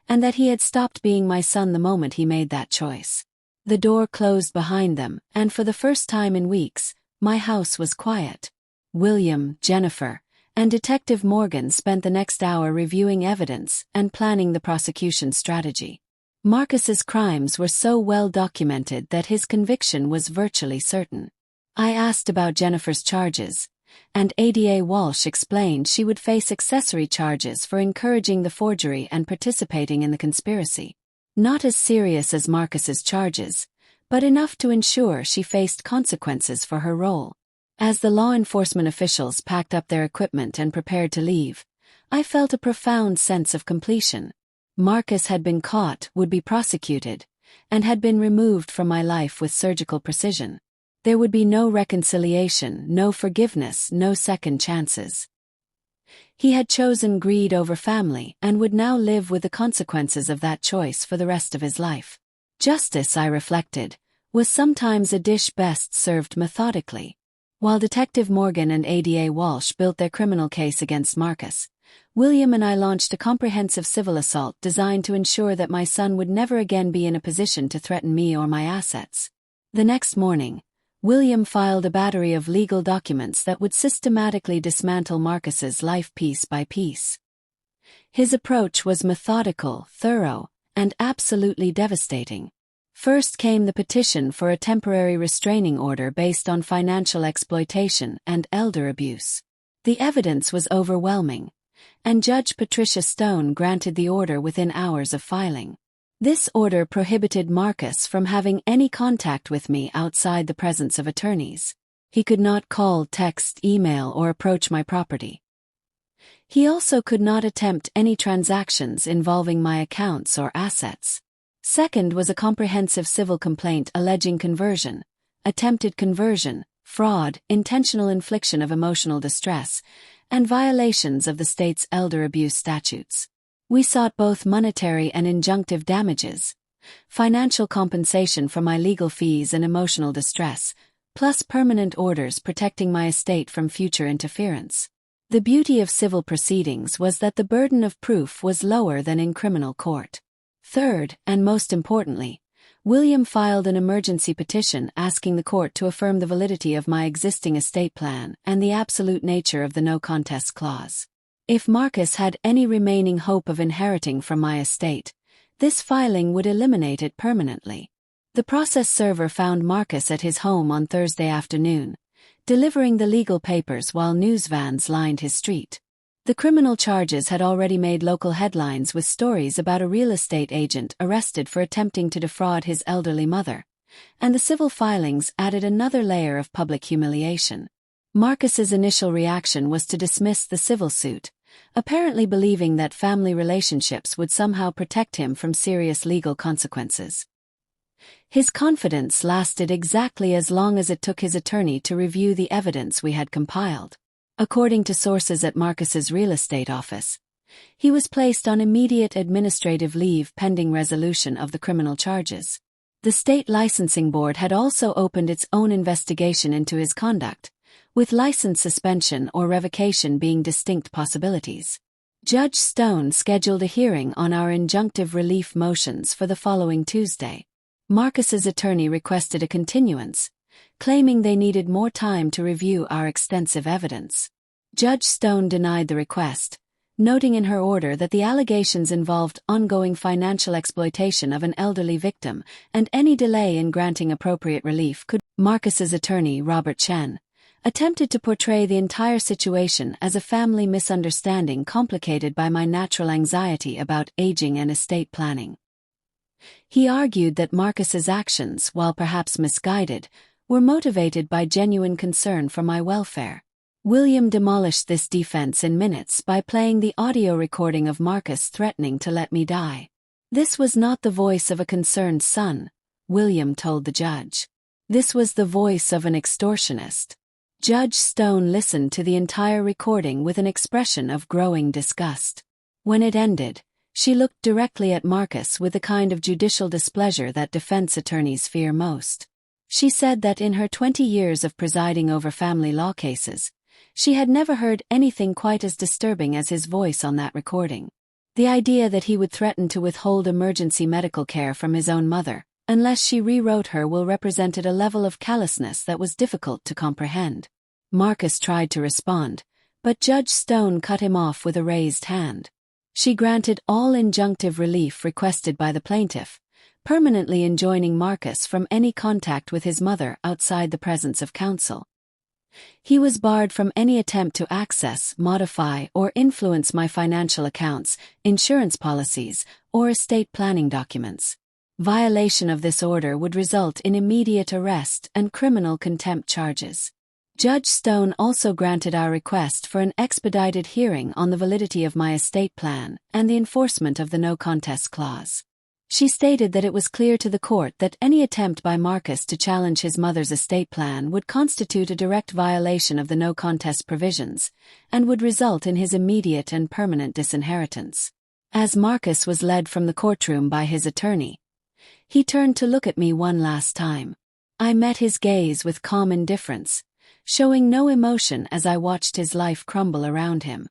and that he had stopped being my son the moment he made that choice. The door closed behind them, and for the first time in weeks, my house was quiet. William, Jennifer, and Detective Morgan spent the next hour reviewing evidence and planning the prosecution strategy. Marcus's crimes were so well documented that his conviction was virtually certain. I asked about Jennifer's charges, and Ada Walsh explained she would face accessory charges for encouraging the forgery and participating in the conspiracy. Not as serious as Marcus's charges, but enough to ensure she faced consequences for her role. As the law enforcement officials packed up their equipment and prepared to leave, I felt a profound sense of completion. Marcus had been caught, would be prosecuted, and had been removed from my life with surgical precision. There would be no reconciliation, no forgiveness, no second chances. He had chosen greed over family and would now live with the consequences of that choice for the rest of his life. Justice, I reflected, was sometimes a dish best served methodically. While Detective Morgan and Ada Walsh built their criminal case against Marcus, William and I launched a comprehensive civil assault designed to ensure that my son would never again be in a position to threaten me or my assets. The next morning, William filed a battery of legal documents that would systematically dismantle Marcus's life piece by piece. His approach was methodical, thorough, and absolutely devastating. First came the petition for a temporary restraining order based on financial exploitation and elder abuse. The evidence was overwhelming, and Judge Patricia Stone granted the order within hours of filing. This order prohibited Marcus from having any contact with me outside the presence of attorneys. He could not call, text, email, or approach my property. He also could not attempt any transactions involving my accounts or assets. Second was a comprehensive civil complaint alleging conversion, attempted conversion, fraud, intentional infliction of emotional distress, and violations of the state's elder abuse statutes. We sought both monetary and injunctive damages, financial compensation for my legal fees and emotional distress, plus permanent orders protecting my estate from future interference. The beauty of civil proceedings was that the burden of proof was lower than in criminal court. Third, and most importantly, William filed an emergency petition asking the court to affirm the validity of my existing estate plan and the absolute nature of the no contest clause. If Marcus had any remaining hope of inheriting from my estate, this filing would eliminate it permanently. The process server found Marcus at his home on Thursday afternoon, delivering the legal papers while news vans lined his street. The criminal charges had already made local headlines with stories about a real estate agent arrested for attempting to defraud his elderly mother, and the civil filings added another layer of public humiliation. Marcus's initial reaction was to dismiss the civil suit, apparently believing that family relationships would somehow protect him from serious legal consequences. His confidence lasted exactly as long as it took his attorney to review the evidence we had compiled. According to sources at Marcus's real estate office, he was placed on immediate administrative leave pending resolution of the criminal charges. The state licensing board had also opened its own investigation into his conduct, with license suspension or revocation being distinct possibilities. Judge Stone scheduled a hearing on our injunctive relief motions for the following Tuesday. Marcus's attorney requested a continuance, claiming they needed more time to review our extensive evidence. Judge Stone denied the request, noting in her order that the allegations involved ongoing financial exploitation of an elderly victim, and any delay in granting appropriate relief could. Marcus's attorney, Robert Chen, attempted to portray the entire situation as a family misunderstanding complicated by my natural anxiety about aging and estate planning. He argued that Marcus's actions, while perhaps misguided, were motivated by genuine concern for my welfare. William demolished this defense in minutes by playing the audio recording of Marcus threatening to let me die. This was not the voice of a concerned son, William told the judge. This was the voice of an extortionist. Judge Stone listened to the entire recording with an expression of growing disgust. When it ended, she looked directly at Marcus with the kind of judicial displeasure that defense attorneys fear most. She said that in her 20 years of presiding over family law cases, she had never heard anything quite as disturbing as his voice on that recording. The idea that he would threaten to withhold emergency medical care from his own mother, unless she rewrote her will, represented a level of callousness that was difficult to comprehend. Marcus tried to respond, but Judge Stone cut him off with a raised hand. She granted all injunctive relief requested by the plaintiff, permanently enjoining Marcus from any contact with his mother outside the presence of counsel. He was barred from any attempt to access, modify, or influence my financial accounts, insurance policies, or estate planning documents. Violation of this order would result in immediate arrest and criminal contempt charges. Judge Stone also granted our request for an expedited hearing on the validity of my estate plan and the enforcement of the no contest clause. She stated that it was clear to the court that any attempt by Marcus to challenge his mother's estate plan would constitute a direct violation of the no contest provisions, and would result in his immediate and permanent disinheritance. As Marcus was led from the courtroom by his attorney, he turned to look at me one last time. I met his gaze with calm indifference, showing no emotion as I watched his life crumble around him.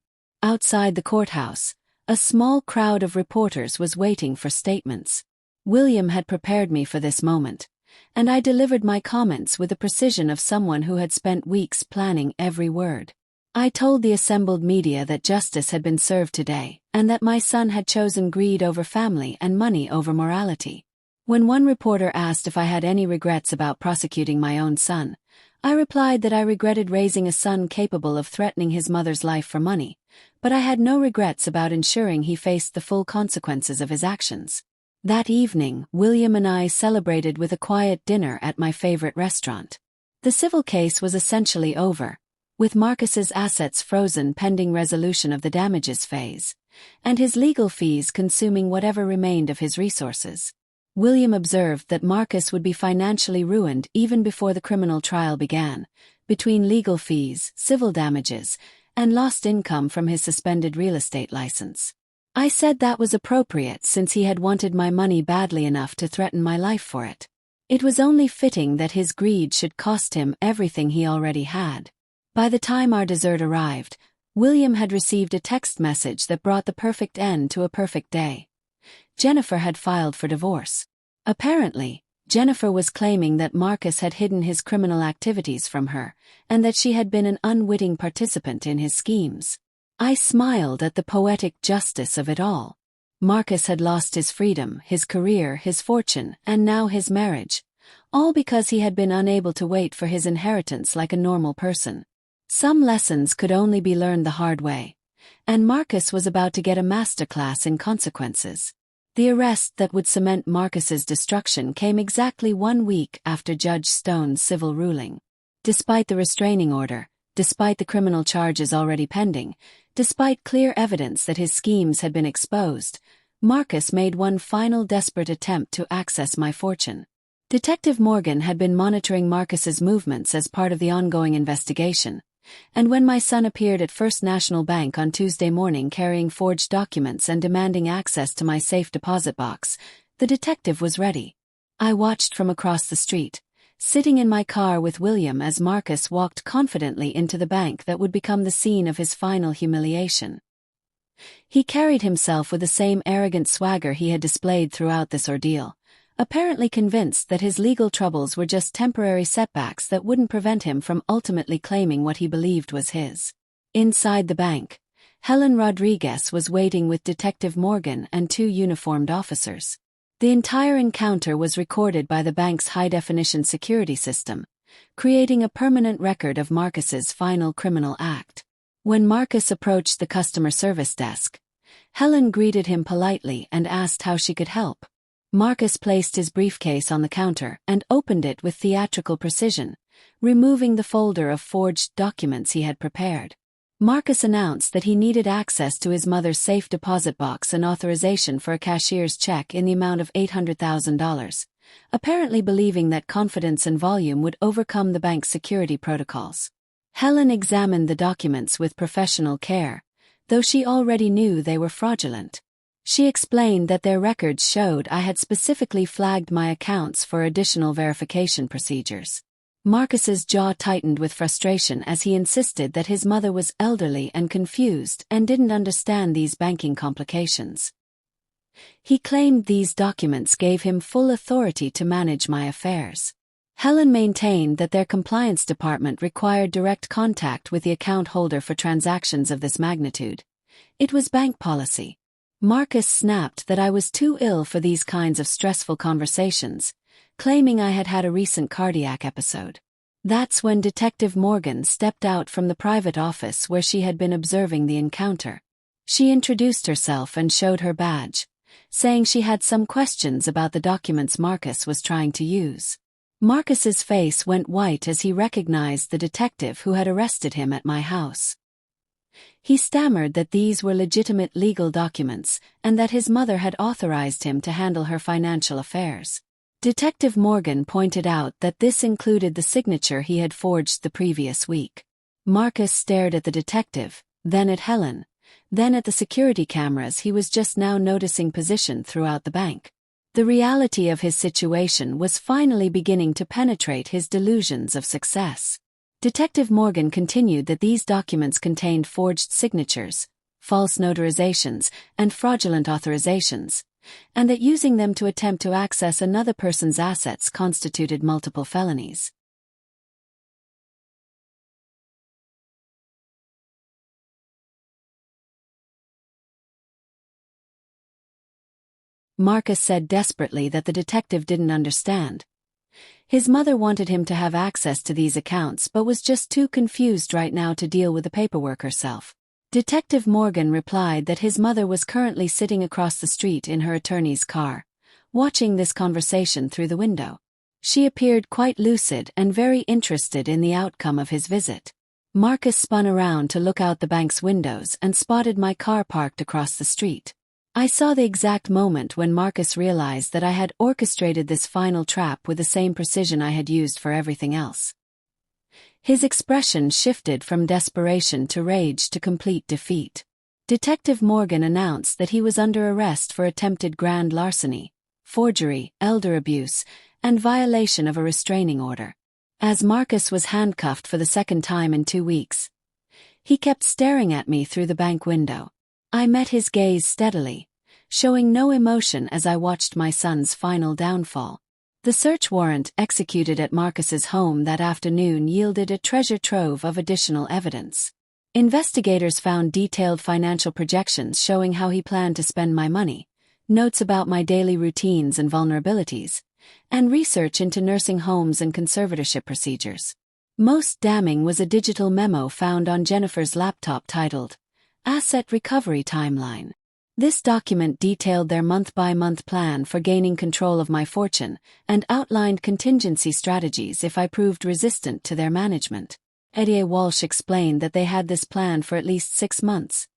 Outside the courthouse, a small crowd of reporters was waiting for statements. William had prepared me for this moment, and I delivered my comments with the precision of someone who had spent weeks planning every word. I told the assembled media that justice had been served today, and that my son had chosen greed over family and money over morality. When one reporter asked if I had any regrets about prosecuting my own son, I replied that I regretted raising a son capable of threatening his mother's life for money, but I had no regrets about ensuring he faced the full consequences of his actions. That evening, William and I celebrated with a quiet dinner at my favorite restaurant. The civil case was essentially over, with Marcus's assets frozen pending resolution of the damages phase, and his legal fees consuming whatever remained of his resources. William observed that Marcus would be financially ruined even before the criminal trial began, between legal fees, civil damages, and lost income from his suspended real estate license. I said that was appropriate since he had wanted my money badly enough to threaten my life for it. It was only fitting that his greed should cost him everything he already had. By the time our dessert arrived, William had received a text message that brought the perfect end to a perfect day. Jennifer had filed for divorce. Apparently, Jennifer was claiming that Marcus had hidden his criminal activities from her, and that she had been an unwitting participant in his schemes. I smiled at the poetic justice of it all. Marcus had lost his freedom, his career, his fortune, and now his marriage, all because he had been unable to wait for his inheritance like a normal person. Some lessons could only be learned the hard way, and Marcus was about to get a masterclass in consequences. The arrest that would cement Marcus's destruction came exactly 1 week after Judge Stone's civil ruling. Despite the restraining order, despite the criminal charges already pending, despite clear evidence that his schemes had been exposed, Marcus made one final desperate attempt to access my fortune. Detective Morgan had been monitoring Marcus's movements as part of the ongoing investigation, and when my son appeared at First National Bank on Tuesday morning carrying forged documents and demanding access to my safe deposit box, the detective was ready. I watched from across the street, sitting in my car with William as Marcus walked confidently into the bank that would become the scene of his final humiliation. He carried himself with the same arrogant swagger he had displayed throughout this ordeal, apparently convinced that his legal troubles were just temporary setbacks that wouldn't prevent him from ultimately claiming what he believed was his. Inside the bank, Helen Rodriguez was waiting with Detective Morgan and 2 uniformed officers. The entire encounter was recorded by the bank's high-definition security system, creating a permanent record of Marcus's final criminal act. When Marcus approached the customer service desk, Helen greeted him politely and asked how she could help. Marcus placed his briefcase on the counter and opened it with theatrical precision, removing the folder of forged documents he had prepared. Marcus announced that he needed access to his mother's safe deposit box and authorization for a cashier's check in the amount of $800,000, apparently believing that confidence and volume would overcome the bank's security protocols. Helen examined the documents with professional care, though she already knew they were fraudulent. She explained that their records showed I had specifically flagged my accounts for additional verification procedures. Marcus's jaw tightened with frustration as he insisted that his mother was elderly and confused and didn't understand these banking complications. He claimed these documents gave him full authority to manage my affairs. Helen maintained that their compliance department required direct contact with the account holder for transactions of this magnitude. It was bank policy. Marcus snapped that I was too ill for these kinds of stressful conversations, claiming I had had a recent cardiac episode. That's when Detective Morgan stepped out from the private office where she had been observing the encounter. She introduced herself and showed her badge, saying she had some questions about the documents Marcus was trying to use. Marcus's face went white as he recognized the detective who had arrested him at my house. He stammered that these were legitimate legal documents and that his mother had authorized him to handle her financial affairs. Detective Morgan pointed out that this included the signature he had forged the previous week. Marcus stared at the detective, then at Helen, then at the security cameras he was just now noticing positioned throughout the bank. The reality of his situation was finally beginning to penetrate his delusions of success. Detective Morgan continued that these documents contained forged signatures, false notarizations, and fraudulent authorizations, and that using them to attempt to access another person's assets constituted multiple felonies. Marcus said desperately that the detective didn't understand. His mother wanted him to have access to these accounts but was just too confused right now to deal with the paperwork herself. Detective Morgan replied that his mother was currently sitting across the street in her attorney's car, watching this conversation through the window. She appeared quite lucid and very interested in the outcome of his visit. Marcus spun around to look out the bank's windows and spotted my car parked across the street. I saw the exact moment when Marcus realized that I had orchestrated this final trap with the same precision I had used for everything else. His expression shifted from desperation to rage to complete defeat. Detective Morgan announced that he was under arrest for attempted grand larceny, forgery, elder abuse, and violation of a restraining order. As Marcus was handcuffed for the second time in 2 weeks, he kept staring at me through the bank window. I met his gaze steadily, showing no emotion as I watched my son's final downfall. The search warrant executed at Marcus's home that afternoon yielded a treasure trove of additional evidence. Investigators found detailed financial projections showing how he planned to spend my money, notes about my daily routines and vulnerabilities, and research into nursing homes and conservatorship procedures. Most damning was a digital memo found on Jennifer's laptop titled, Asset Recovery Timeline. This document detailed their month-by-month plan for gaining control of my fortune and outlined contingency strategies if I proved resistant to their management. Eddie Walsh explained that they had this plan for at least 6 months.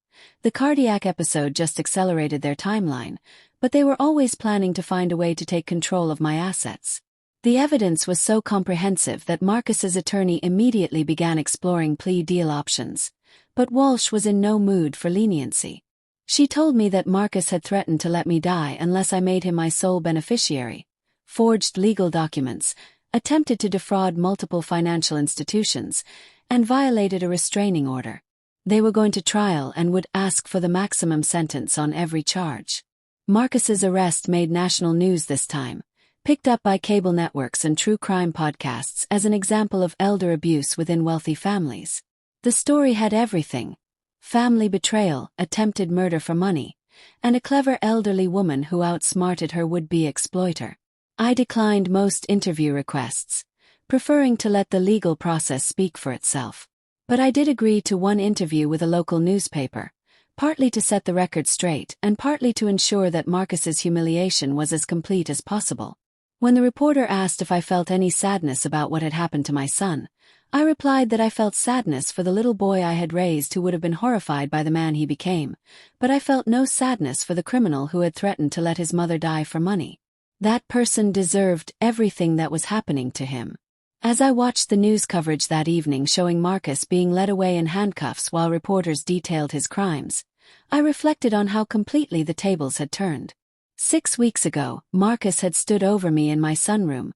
The cardiac episode just accelerated their timeline, but they were always planning to find a way to take control of my assets. The evidence was so comprehensive that Marcus's attorney immediately began exploring plea deal options, but Walsh was in no mood for leniency. She told me that Marcus had threatened to let me die unless I made him my sole beneficiary, forged legal documents, attempted to defraud multiple financial institutions, and violated a restraining order. They were going to trial and would ask for the maximum sentence on every charge. Marcus's arrest made national news this time, picked up by cable networks and true crime podcasts as an example of elder abuse within wealthy families. The story had everything: family betrayal, attempted murder for money, and a clever elderly woman who outsmarted her would-be exploiter. I declined most interview requests, preferring to let the legal process speak for itself. But I did agree to one interview with a local newspaper, partly to set the record straight and partly to ensure that Marcus's humiliation was as complete as possible. When the reporter asked if I felt any sadness about what had happened to my son, I replied that I felt sadness for the little boy I had raised who would have been horrified by the man he became, but I felt no sadness for the criminal who had threatened to let his mother die for money. That person deserved everything that was happening to him. As I watched the news coverage that evening showing Marcus being led away in handcuffs while reporters detailed his crimes, I reflected on how completely the tables had turned. 6 weeks ago, Marcus had stood over me in my sunroom,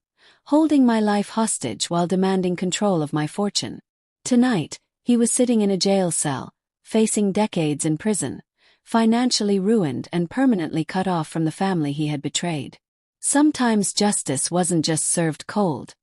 holding my life hostage while demanding control of my fortune. Tonight, he was sitting in a jail cell, facing decades in prison, financially ruined and permanently cut off from the family he had betrayed. Sometimes justice wasn't just served cold.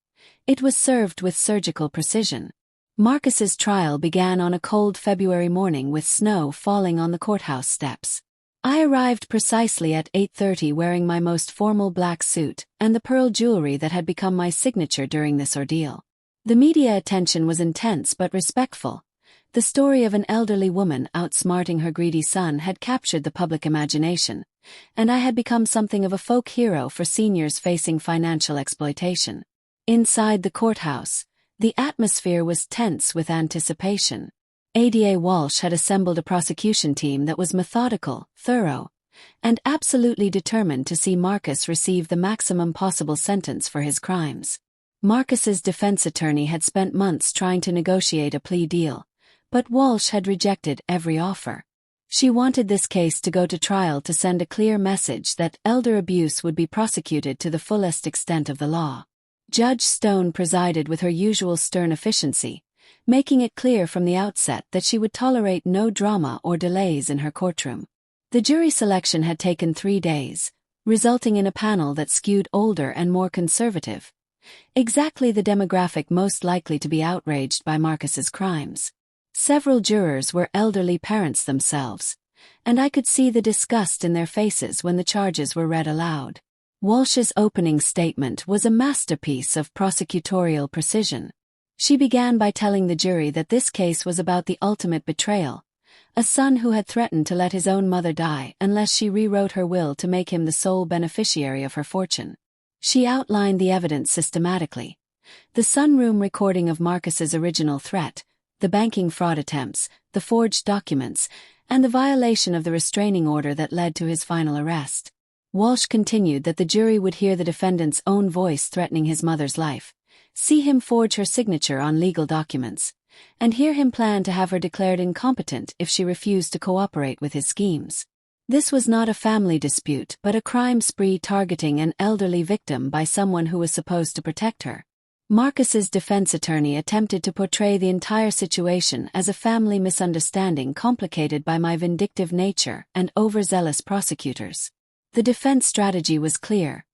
It was served with surgical precision. Marcus's trial began on a cold February morning with snow falling on the courthouse steps. I arrived precisely at 8:30 wearing my most formal black suit and the pearl jewelry that had become my signature during this ordeal. The media attention was intense but respectful. The story of an elderly woman outsmarting her greedy son had captured the public imagination, and I had become something of a folk hero for seniors facing financial exploitation. Inside the courthouse, the atmosphere was tense with anticipation. Ada Walsh had assembled a prosecution team that was methodical, thorough, and absolutely determined to see Marcus receive the maximum possible sentence for his crimes. Marcus's defense attorney had spent months trying to negotiate a plea deal, but Walsh had rejected every offer. She wanted this case to go to trial to send a clear message that elder abuse would be prosecuted to the fullest extent of the law. Judge Stone presided with her usual stern efficiency, making it clear from the outset that she would tolerate no drama or delays in her courtroom. The jury selection had taken 3 days, resulting in a panel that skewed older and more conservative, exactly the demographic most likely to be outraged by Marcus's crimes. Several jurors were elderly parents themselves, and I could see the disgust in their faces when the charges were read aloud. Walsh's opening statement was a masterpiece of prosecutorial precision. She began by telling the jury that this case was about the ultimate betrayal, a son who had threatened to let his own mother die unless she rewrote her will to make him the sole beneficiary of her fortune. She outlined the evidence systematically: the sunroom recording of Marcus's original threat, the banking fraud attempts, the forged documents, and the violation of the restraining order that led to his final arrest. Walsh continued that the jury would hear the defendant's own voice threatening his mother's life, see him forge her signature on legal documents, and hear him plan to have her declared incompetent if she refused to cooperate with his schemes. This was not a family dispute but a crime spree targeting an elderly victim by someone who was supposed to protect her. Marcus's defense attorney attempted to portray the entire situation as a family misunderstanding complicated by my vindictive nature and overzealous prosecutors. The defense strategy was clear: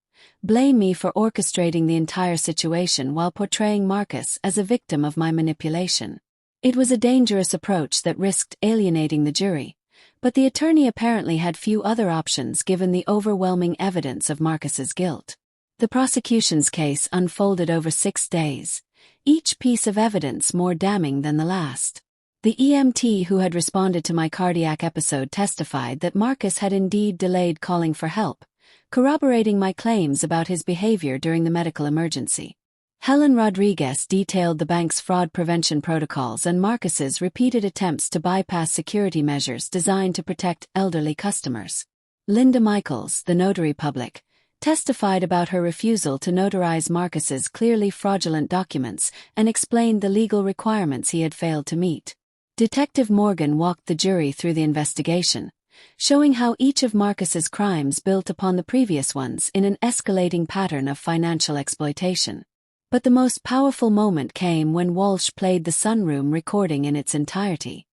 blame me for orchestrating the entire situation while portraying Marcus as a victim of my manipulation. It was a dangerous approach that risked alienating the jury, but the attorney apparently had few other options given the overwhelming evidence of Marcus's guilt. The prosecution's case unfolded over 6 days, each piece of evidence more damning than the last. The EMT who had responded to my cardiac episode testified that Marcus had indeed delayed calling for help, corroborating my claims about his behavior during the medical emergency. Helen Rodriguez detailed the bank's fraud prevention protocols and Marcus's repeated attempts to bypass security measures designed to protect elderly customers. Linda Michaels, the notary public, testified about her refusal to notarize Marcus's clearly fraudulent documents and explained the legal requirements he had failed to meet. Detective Morgan walked the jury through the investigation, showing how each of Marcus's crimes built upon the previous ones in an escalating pattern of financial exploitation. But the most powerful moment came when Walsh played the sunroom recording in its entirety.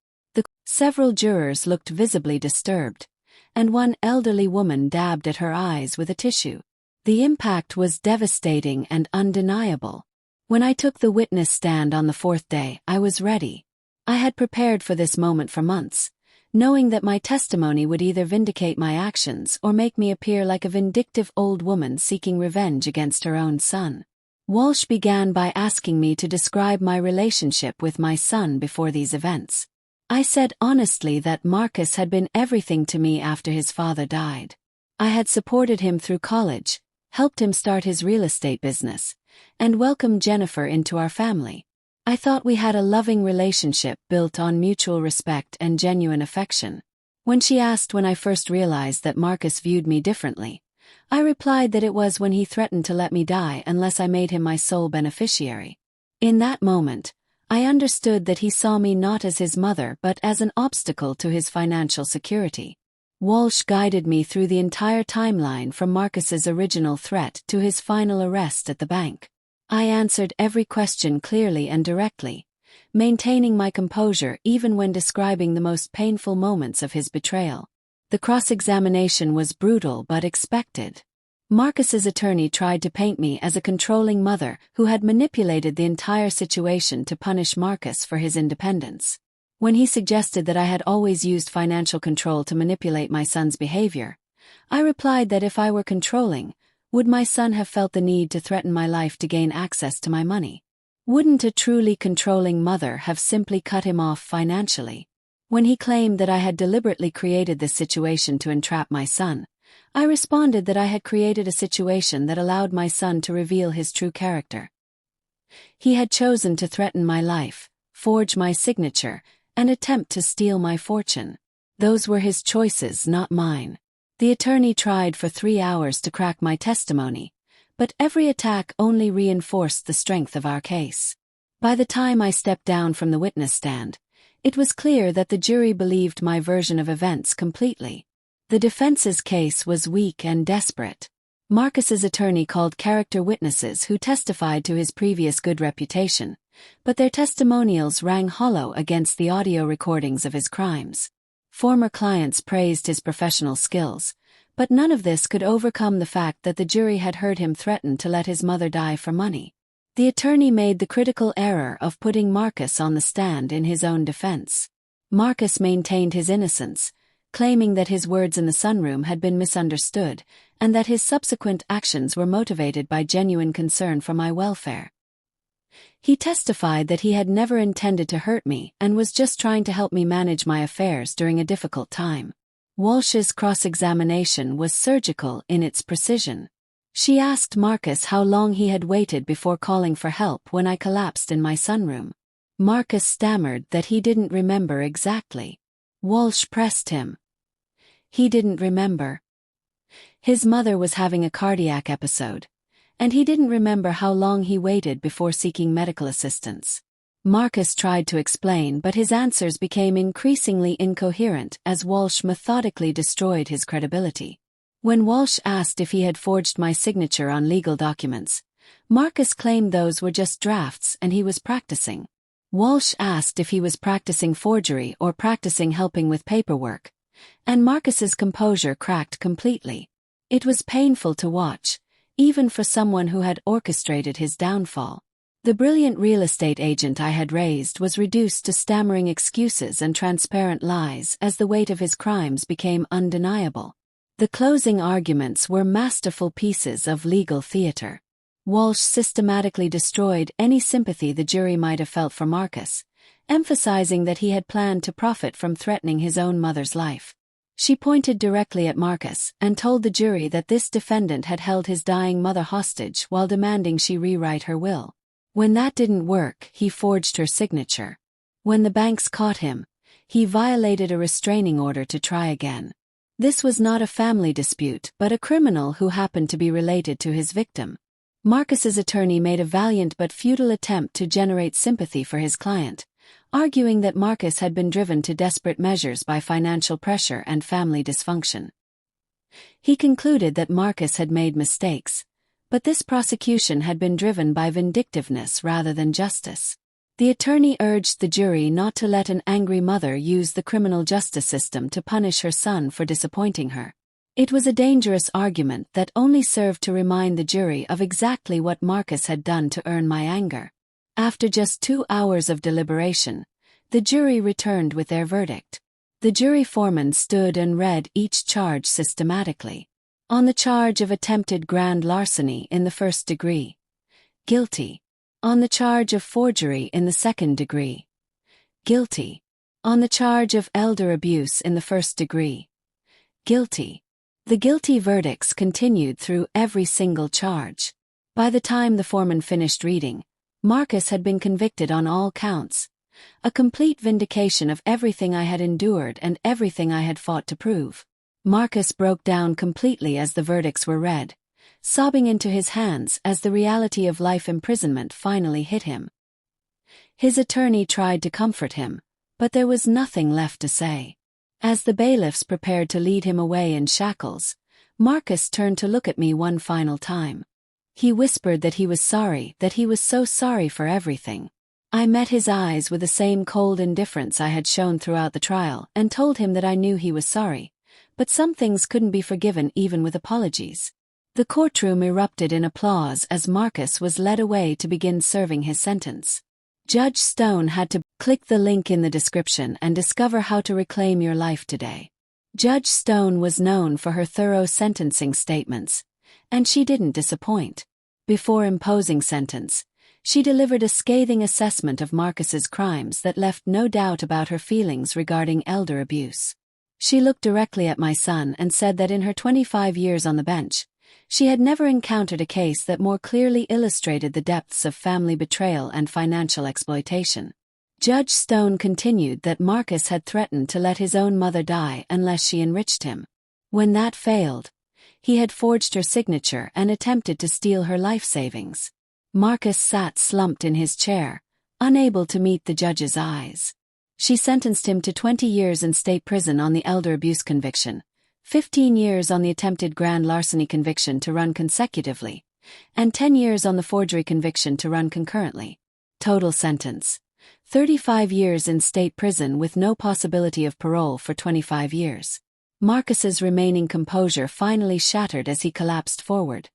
Several jurors looked visibly disturbed, and one elderly woman dabbed at her eyes with a tissue. The impact was devastating and undeniable. When I took the witness stand on the 4th day, I was ready. I had prepared for this moment for months, knowing that my testimony would either vindicate my actions or make me appear like a vindictive old woman seeking revenge against her own son. Walsh began by asking me to describe my relationship with my son before these events. I said honestly that Marcus had been everything to me after his father died. I had supported him through college, helped him start his real estate business, and welcomed Jennifer into our family. I thought we had a loving relationship built on mutual respect and genuine affection. When she asked when I first realized that Marcus viewed me differently, I replied that it was when he threatened to let me die unless I made him my sole beneficiary. In that moment, I understood that he saw me not as his mother but as an obstacle to his financial security. Walsh guided me through the entire timeline from Marcus's original threat to his final arrest at the bank. I answered every question clearly and directly, maintaining my composure even when describing the most painful moments of his betrayal. The cross-examination was brutal but expected. Marcus's attorney tried to paint me as a controlling mother who had manipulated the entire situation to punish Marcus for his independence. When he suggested that I had always used financial control to manipulate my son's behavior, I replied that if I were controlling, would my son have felt the need to threaten my life to gain access to my money? Wouldn't a truly controlling mother have simply cut him off financially? When he claimed that I had deliberately created this situation to entrap my son, I responded that I had created a situation that allowed my son to reveal his true character. He had chosen to threaten my life, forge my signature, and attempt to steal my fortune. Those were his choices, not mine. The attorney tried for 3 hours to crack my testimony, but every attack only reinforced the strength of our case. By the time I stepped down from the witness stand, it was clear that the jury believed my version of events completely. The defense's case was weak and desperate. Marcus's attorney called character witnesses who testified to his previous good reputation, but their testimonials rang hollow against the audio recordings of his crimes. Former clients praised his professional skills, but none of this could overcome the fact that the jury had heard him threaten to let his mother die for money. The attorney made the critical error of putting Marcus on the stand in his own defense. Marcus maintained his innocence, claiming that his words in the sunroom had been misunderstood, and that his subsequent actions were motivated by genuine concern for my welfare. He testified that he had never intended to hurt me and was just trying to help me manage my affairs during a difficult time. Walsh's cross-examination was surgical in its precision. She asked Marcus how long he had waited before calling for help when I collapsed in my sunroom. Marcus stammered that he didn't remember exactly. Walsh pressed him. He didn't remember. His mother was having a cardiac episode, and he didn't remember how long he waited before seeking medical assistance. Marcus tried to explain, but his answers became increasingly incoherent as Walsh methodically destroyed his credibility. When Walsh asked if he had forged my signature on legal documents, Marcus claimed those were just drafts and he was practicing. Walsh asked if he was practicing forgery or practicing helping with paperwork, and Marcus's composure cracked completely. It was painful to watch, even for someone who had orchestrated his downfall. The brilliant real estate agent I had raised was reduced to stammering excuses and transparent lies as the weight of his crimes became undeniable. The closing arguments were masterful pieces of legal theater. Walsh systematically destroyed any sympathy the jury might have felt for Marcus, emphasizing that he had planned to profit from threatening his own mother's life. She pointed directly at Marcus and told the jury that this defendant had held his dying mother hostage while demanding she rewrite her will. When that didn't work, he forged her signature. When the banks caught him, he violated a restraining order to try again. This was not a family dispute but a criminal who happened to be related to his victim. Marcus's attorney made a valiant but futile attempt to generate sympathy for his client, arguing that Marcus had been driven to desperate measures by financial pressure and family dysfunction. He concluded that Marcus had made mistakes, but this prosecution had been driven by vindictiveness rather than justice. The attorney urged the jury not to let an angry mother use the criminal justice system to punish her son for disappointing her. It was a dangerous argument that only served to remind the jury of exactly what Marcus had done to earn my anger. After just 2 hours of deliberation, the jury returned with their verdict. The jury foreman stood and read each charge systematically. On the charge of attempted grand larceny in the first degree, guilty. On the charge of forgery in the second degree, guilty. On the charge of elder abuse in the first degree, guilty. The guilty verdicts continued through every single charge. By the time the foreman finished reading, Marcus had been convicted on all counts, a complete vindication of everything I had endured and everything I had fought to prove. Marcus broke down completely as the verdicts were read, sobbing into his hands as the reality of life imprisonment finally hit him. His attorney tried to comfort him, but there was nothing left to say. As the bailiffs prepared to lead him away in shackles, Marcus turned to look at me one final time. He whispered that he was so sorry for everything. I met his eyes with the same cold indifference I had shown throughout the trial and told him that I knew he was sorry, but some things couldn't be forgiven even with apologies. The courtroom erupted in applause as Marcus was led away to begin serving his sentence. Judge Stone had to click the link in the description and discover how to reclaim your life today. Judge Stone was known for her thorough sentencing statements, and she didn't disappoint. Before imposing sentence, she delivered a scathing assessment of Marcus's crimes that left no doubt about her feelings regarding elder abuse. She looked directly at my son and said that in her 25 years on the bench, she had never encountered a case that more clearly illustrated the depths of family betrayal and financial exploitation. Judge Stone continued that Marcus had threatened to let his own mother die unless she enriched him. When that failed, he had forged her signature and attempted to steal her life savings. Marcus sat slumped in his chair, unable to meet the judge's eyes. She sentenced him to 20 years in state prison on the elder abuse conviction, 15 years on the attempted grand larceny conviction to run consecutively, and 10 years on the forgery conviction to run concurrently. Total sentence: 35 years in state prison with no possibility of parole for 25 years. Marcus's remaining composure finally shattered as he collapsed forward,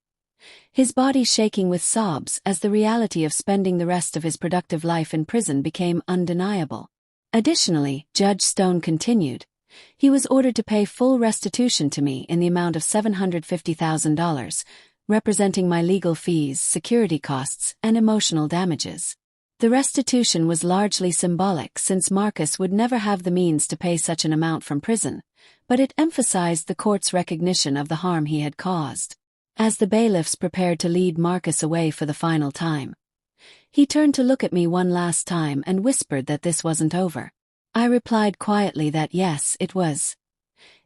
his body shaking with sobs as the reality of spending the rest of his productive life in prison became undeniable. Additionally, Judge Stone continued, he was ordered to pay full restitution to me in the amount of $750,000, representing my legal fees, security costs, and emotional damages. The restitution was largely symbolic since Marcus would never have the means to pay such an amount from prison, but it emphasized the court's recognition of the harm he had caused. As the bailiffs prepared to lead Marcus away for the final time, he turned to look at me one last time and whispered that this wasn't over. I replied quietly that yes, it was.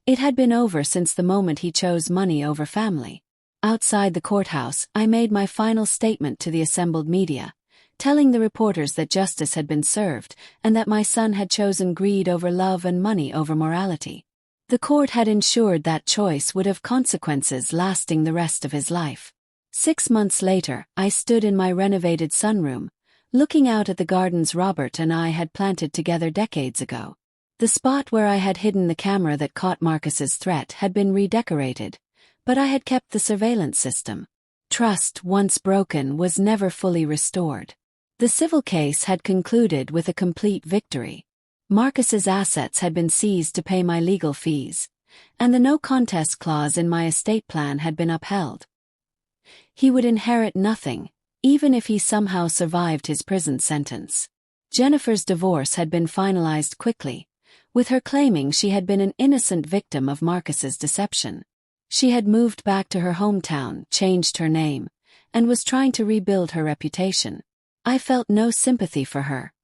It had been over since the moment he chose money over family. Outside the courthouse, I made my final statement to the assembled media, telling the reporters that justice had been served and that my son had chosen greed over love and money over morality. The court had ensured that choice would have consequences lasting the rest of his life. 6 months later, I stood in my renovated sunroom, looking out at the gardens Robert and I had planted together decades ago. The spot where I had hidden the camera that caught Marcus's threat had been redecorated, but I had kept the surveillance system. Trust, once broken, was never fully restored. The civil case had concluded with a complete victory. Marcus's assets had been seized to pay my legal fees, and the no contest clause in my estate plan had been upheld. He would inherit nothing, even if he somehow survived his prison sentence. Jennifer's divorce had been finalized quickly, with her claiming she had been an innocent victim of Marcus's deception. She had moved back to her hometown, changed her name, and was trying to rebuild her reputation. I felt no sympathy for her.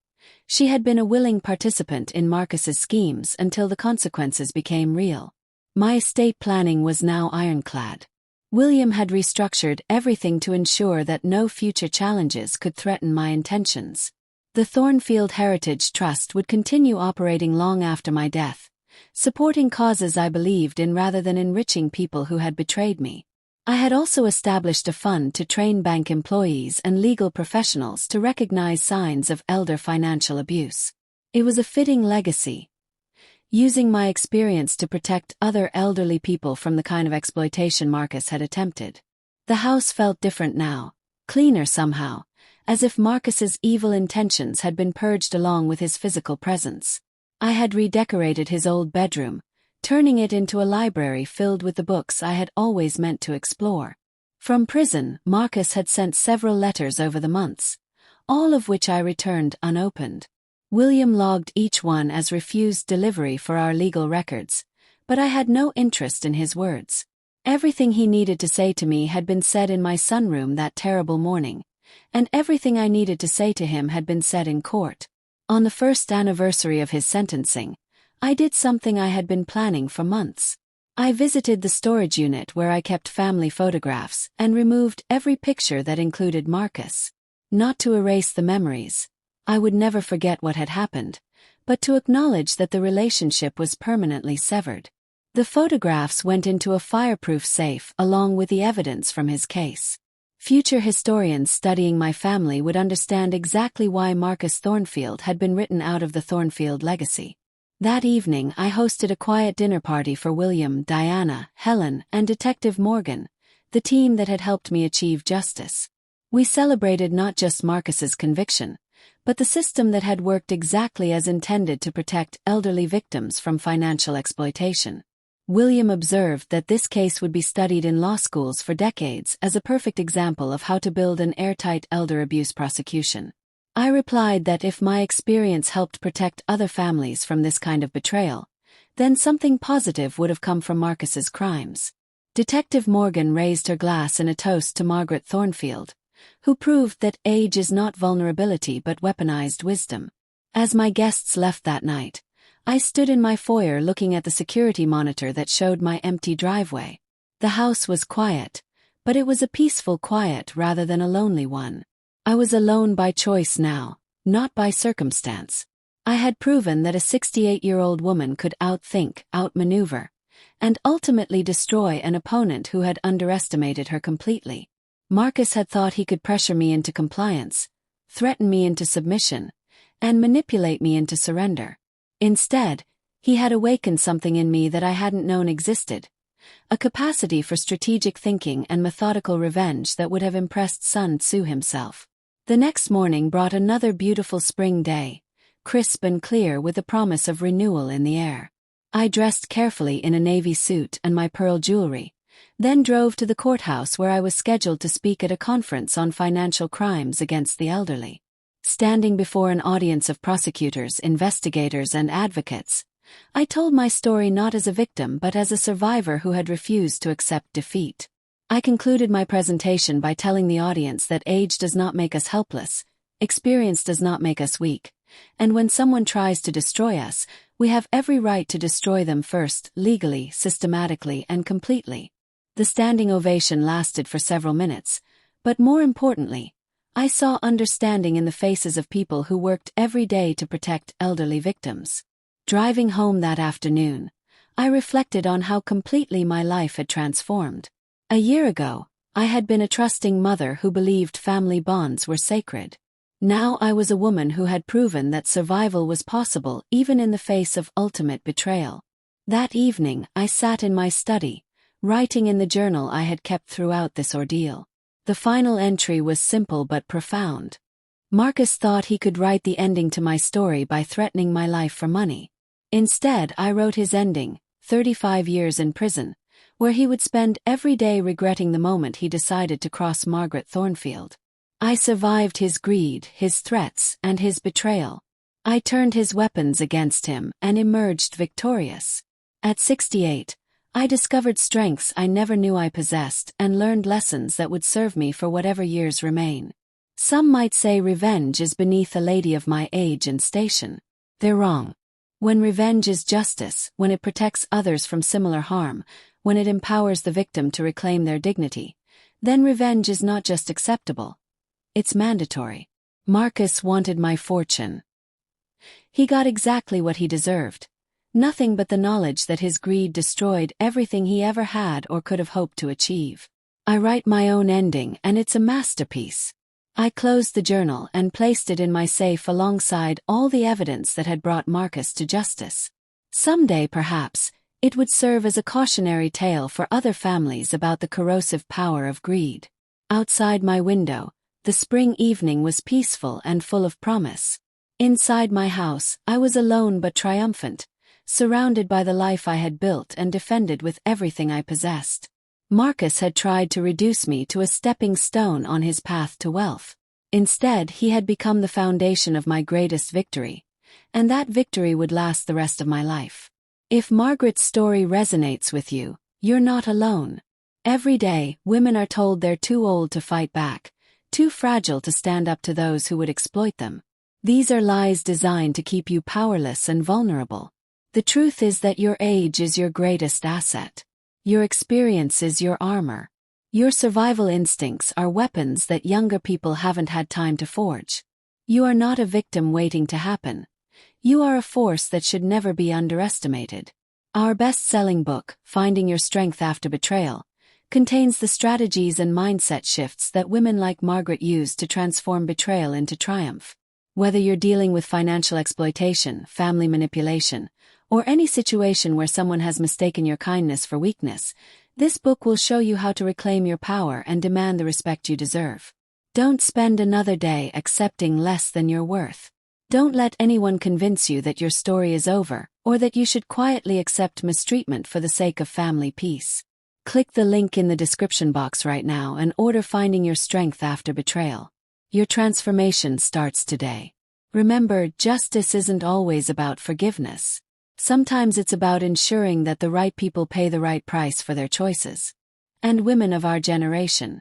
She had been a willing participant in Marcus's schemes until the consequences became real. My estate planning was now ironclad. William had restructured everything to ensure that no future challenges could threaten my intentions. The Thornfield Heritage Trust would continue operating long after my death, supporting causes I believed in rather than enriching people who had betrayed me. I had also established a fund to train bank employees and legal professionals to recognize signs of elder financial abuse. It was a fitting legacy, using my experience to protect other elderly people from the kind of exploitation Marcus had attempted. The house felt different now, cleaner somehow, as if Marcus's evil intentions had been purged along with his physical presence. I had redecorated his old bedroom, turning it into a library filled with the books I had always meant to explore. From prison, Marcus had sent several letters over the months, all of which I returned unopened. William logged each one as refused delivery for our legal records, but I had no interest in his words. Everything he needed to say to me had been said in my sunroom that terrible morning, and everything I needed to say to him had been said in court. On the first anniversary of his sentencing, I did something I had been planning for months. I visited the storage unit where I kept family photographs and removed every picture that included Marcus. Not to erase the memories. I would never forget what had happened, but to acknowledge that the relationship was permanently severed. The photographs went into a fireproof safe along with the evidence from his case. Future historians studying my family would understand exactly why Marcus Thornfield had been written out of the Thornfield legacy. That evening I hosted a quiet dinner party for William, Diana, Helen, and Detective Morgan, the team that had helped me achieve justice. We celebrated not just Marcus's conviction, but the system that had worked exactly as intended to protect elderly victims from financial exploitation. William observed that this case would be studied in law schools for decades as a perfect example of how to build an airtight elder abuse prosecution. I replied that if my experience helped protect other families from this kind of betrayal, then something positive would have come from Marcus's crimes. Detective Morgan raised her glass in a toast to Margaret Thornfield, who proved that age is not vulnerability but weaponized wisdom. As my guests left that night, I stood in my foyer looking at the security monitor that showed my empty driveway. The house was quiet, but it was a peaceful quiet rather than a lonely one. I was alone by choice now, not by circumstance. I had proven that a 68-year-old woman could outthink, outmaneuver, and ultimately destroy an opponent who had underestimated her completely. Marcus had thought he could pressure me into compliance, threaten me into submission, and manipulate me into surrender. Instead, he had awakened something in me that I hadn't known existed, a capacity for strategic thinking and methodical revenge that would have impressed Sun Tzu himself. The next morning brought another beautiful spring day, crisp and clear with the promise of renewal in the air. I dressed carefully in a navy suit and my pearl jewelry, then drove to the courthouse where I was scheduled to speak at a conference on financial crimes against the elderly. Standing before an audience of prosecutors, investigators, and advocates, I told my story not as a victim but as a survivor who had refused to accept defeat. I concluded my presentation by telling the audience that age does not make us helpless, experience does not make us weak, and when someone tries to destroy us, we have every right to destroy them first, legally, systematically, and completely. The standing ovation lasted for several minutes, but more importantly, I saw understanding in the faces of people who worked every day to protect elderly victims. Driving home that afternoon, I reflected on how completely my life had transformed. A year ago, I had been a trusting mother who believed family bonds were sacred. Now I was a woman who had proven that survival was possible even in the face of ultimate betrayal. That evening, I sat in my study, writing in the journal I had kept throughout this ordeal. The final entry was simple but profound. Marcus thought he could write the ending to my story by threatening my life for money. Instead, I wrote his ending, 35 years in prison, where he would spend every day regretting the moment he decided to cross Margaret Thornfield. I survived his greed, his threats, and his betrayal. I turned his weapons against him and emerged victorious. At 68, I discovered strengths I never knew I possessed and learned lessons that would serve me for whatever years remain. Some might say revenge is beneath a lady of my age and station. They're wrong. When revenge is justice, when it protects others from similar harm, when it empowers the victim to reclaim their dignity, then revenge is not just acceptable. It's mandatory. Marcus wanted my fortune. He got exactly what he deserved. Nothing but the knowledge that his greed destroyed everything he ever had or could have hoped to achieve. I write my own ending and it's a masterpiece. I closed the journal and placed it in my safe alongside all the evidence that had brought Marcus to justice. Someday, perhaps, it would serve as a cautionary tale for other families about the corrosive power of greed. Outside my window, the spring evening was peaceful and full of promise. Inside my house, I was alone but triumphant, surrounded by the life I had built and defended with everything I possessed. Marcus had tried to reduce me to a stepping stone on his path to wealth. Instead, he had become the foundation of my greatest victory, and that victory would last the rest of my life. If Margaret's story resonates with you, you're not alone. Every day, women are told they're too old to fight back, too fragile to stand up to those who would exploit them. These are lies designed to keep you powerless and vulnerable. The truth is that your age is your greatest asset. Your experience is your armor. Your survival instincts are weapons that younger people haven't had time to forge. You are not a victim waiting to happen. You are a force that should never be underestimated. Our best-selling book, Finding Your Strength After Betrayal, contains the strategies and mindset shifts that women like Margaret used to transform betrayal into triumph. Whether you're dealing with financial exploitation, family manipulation, or any situation where someone has mistaken your kindness for weakness, this book will show you how to reclaim your power and demand the respect you deserve. Don't spend another day accepting less than your worth. Don't let anyone convince you that your story is over, or that you should quietly accept mistreatment for the sake of family peace. Click the link in the description box right now and order Finding Your Strength After Betrayal. Your transformation starts today. Remember, justice isn't always about forgiveness. Sometimes it's about ensuring that the right people pay the right price for their choices. And women of our generation,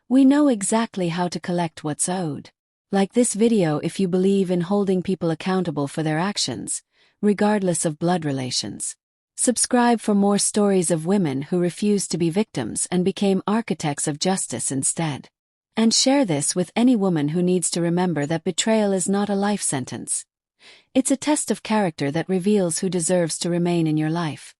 we know exactly how to collect what's owed. Like this video if you believe in holding people accountable for their actions, regardless of blood relations. Subscribe for more stories of women who refused to be victims and became architects of justice instead. And share this with any woman who needs to remember that betrayal is not a life sentence. It's a test of character that reveals who deserves to remain in your life.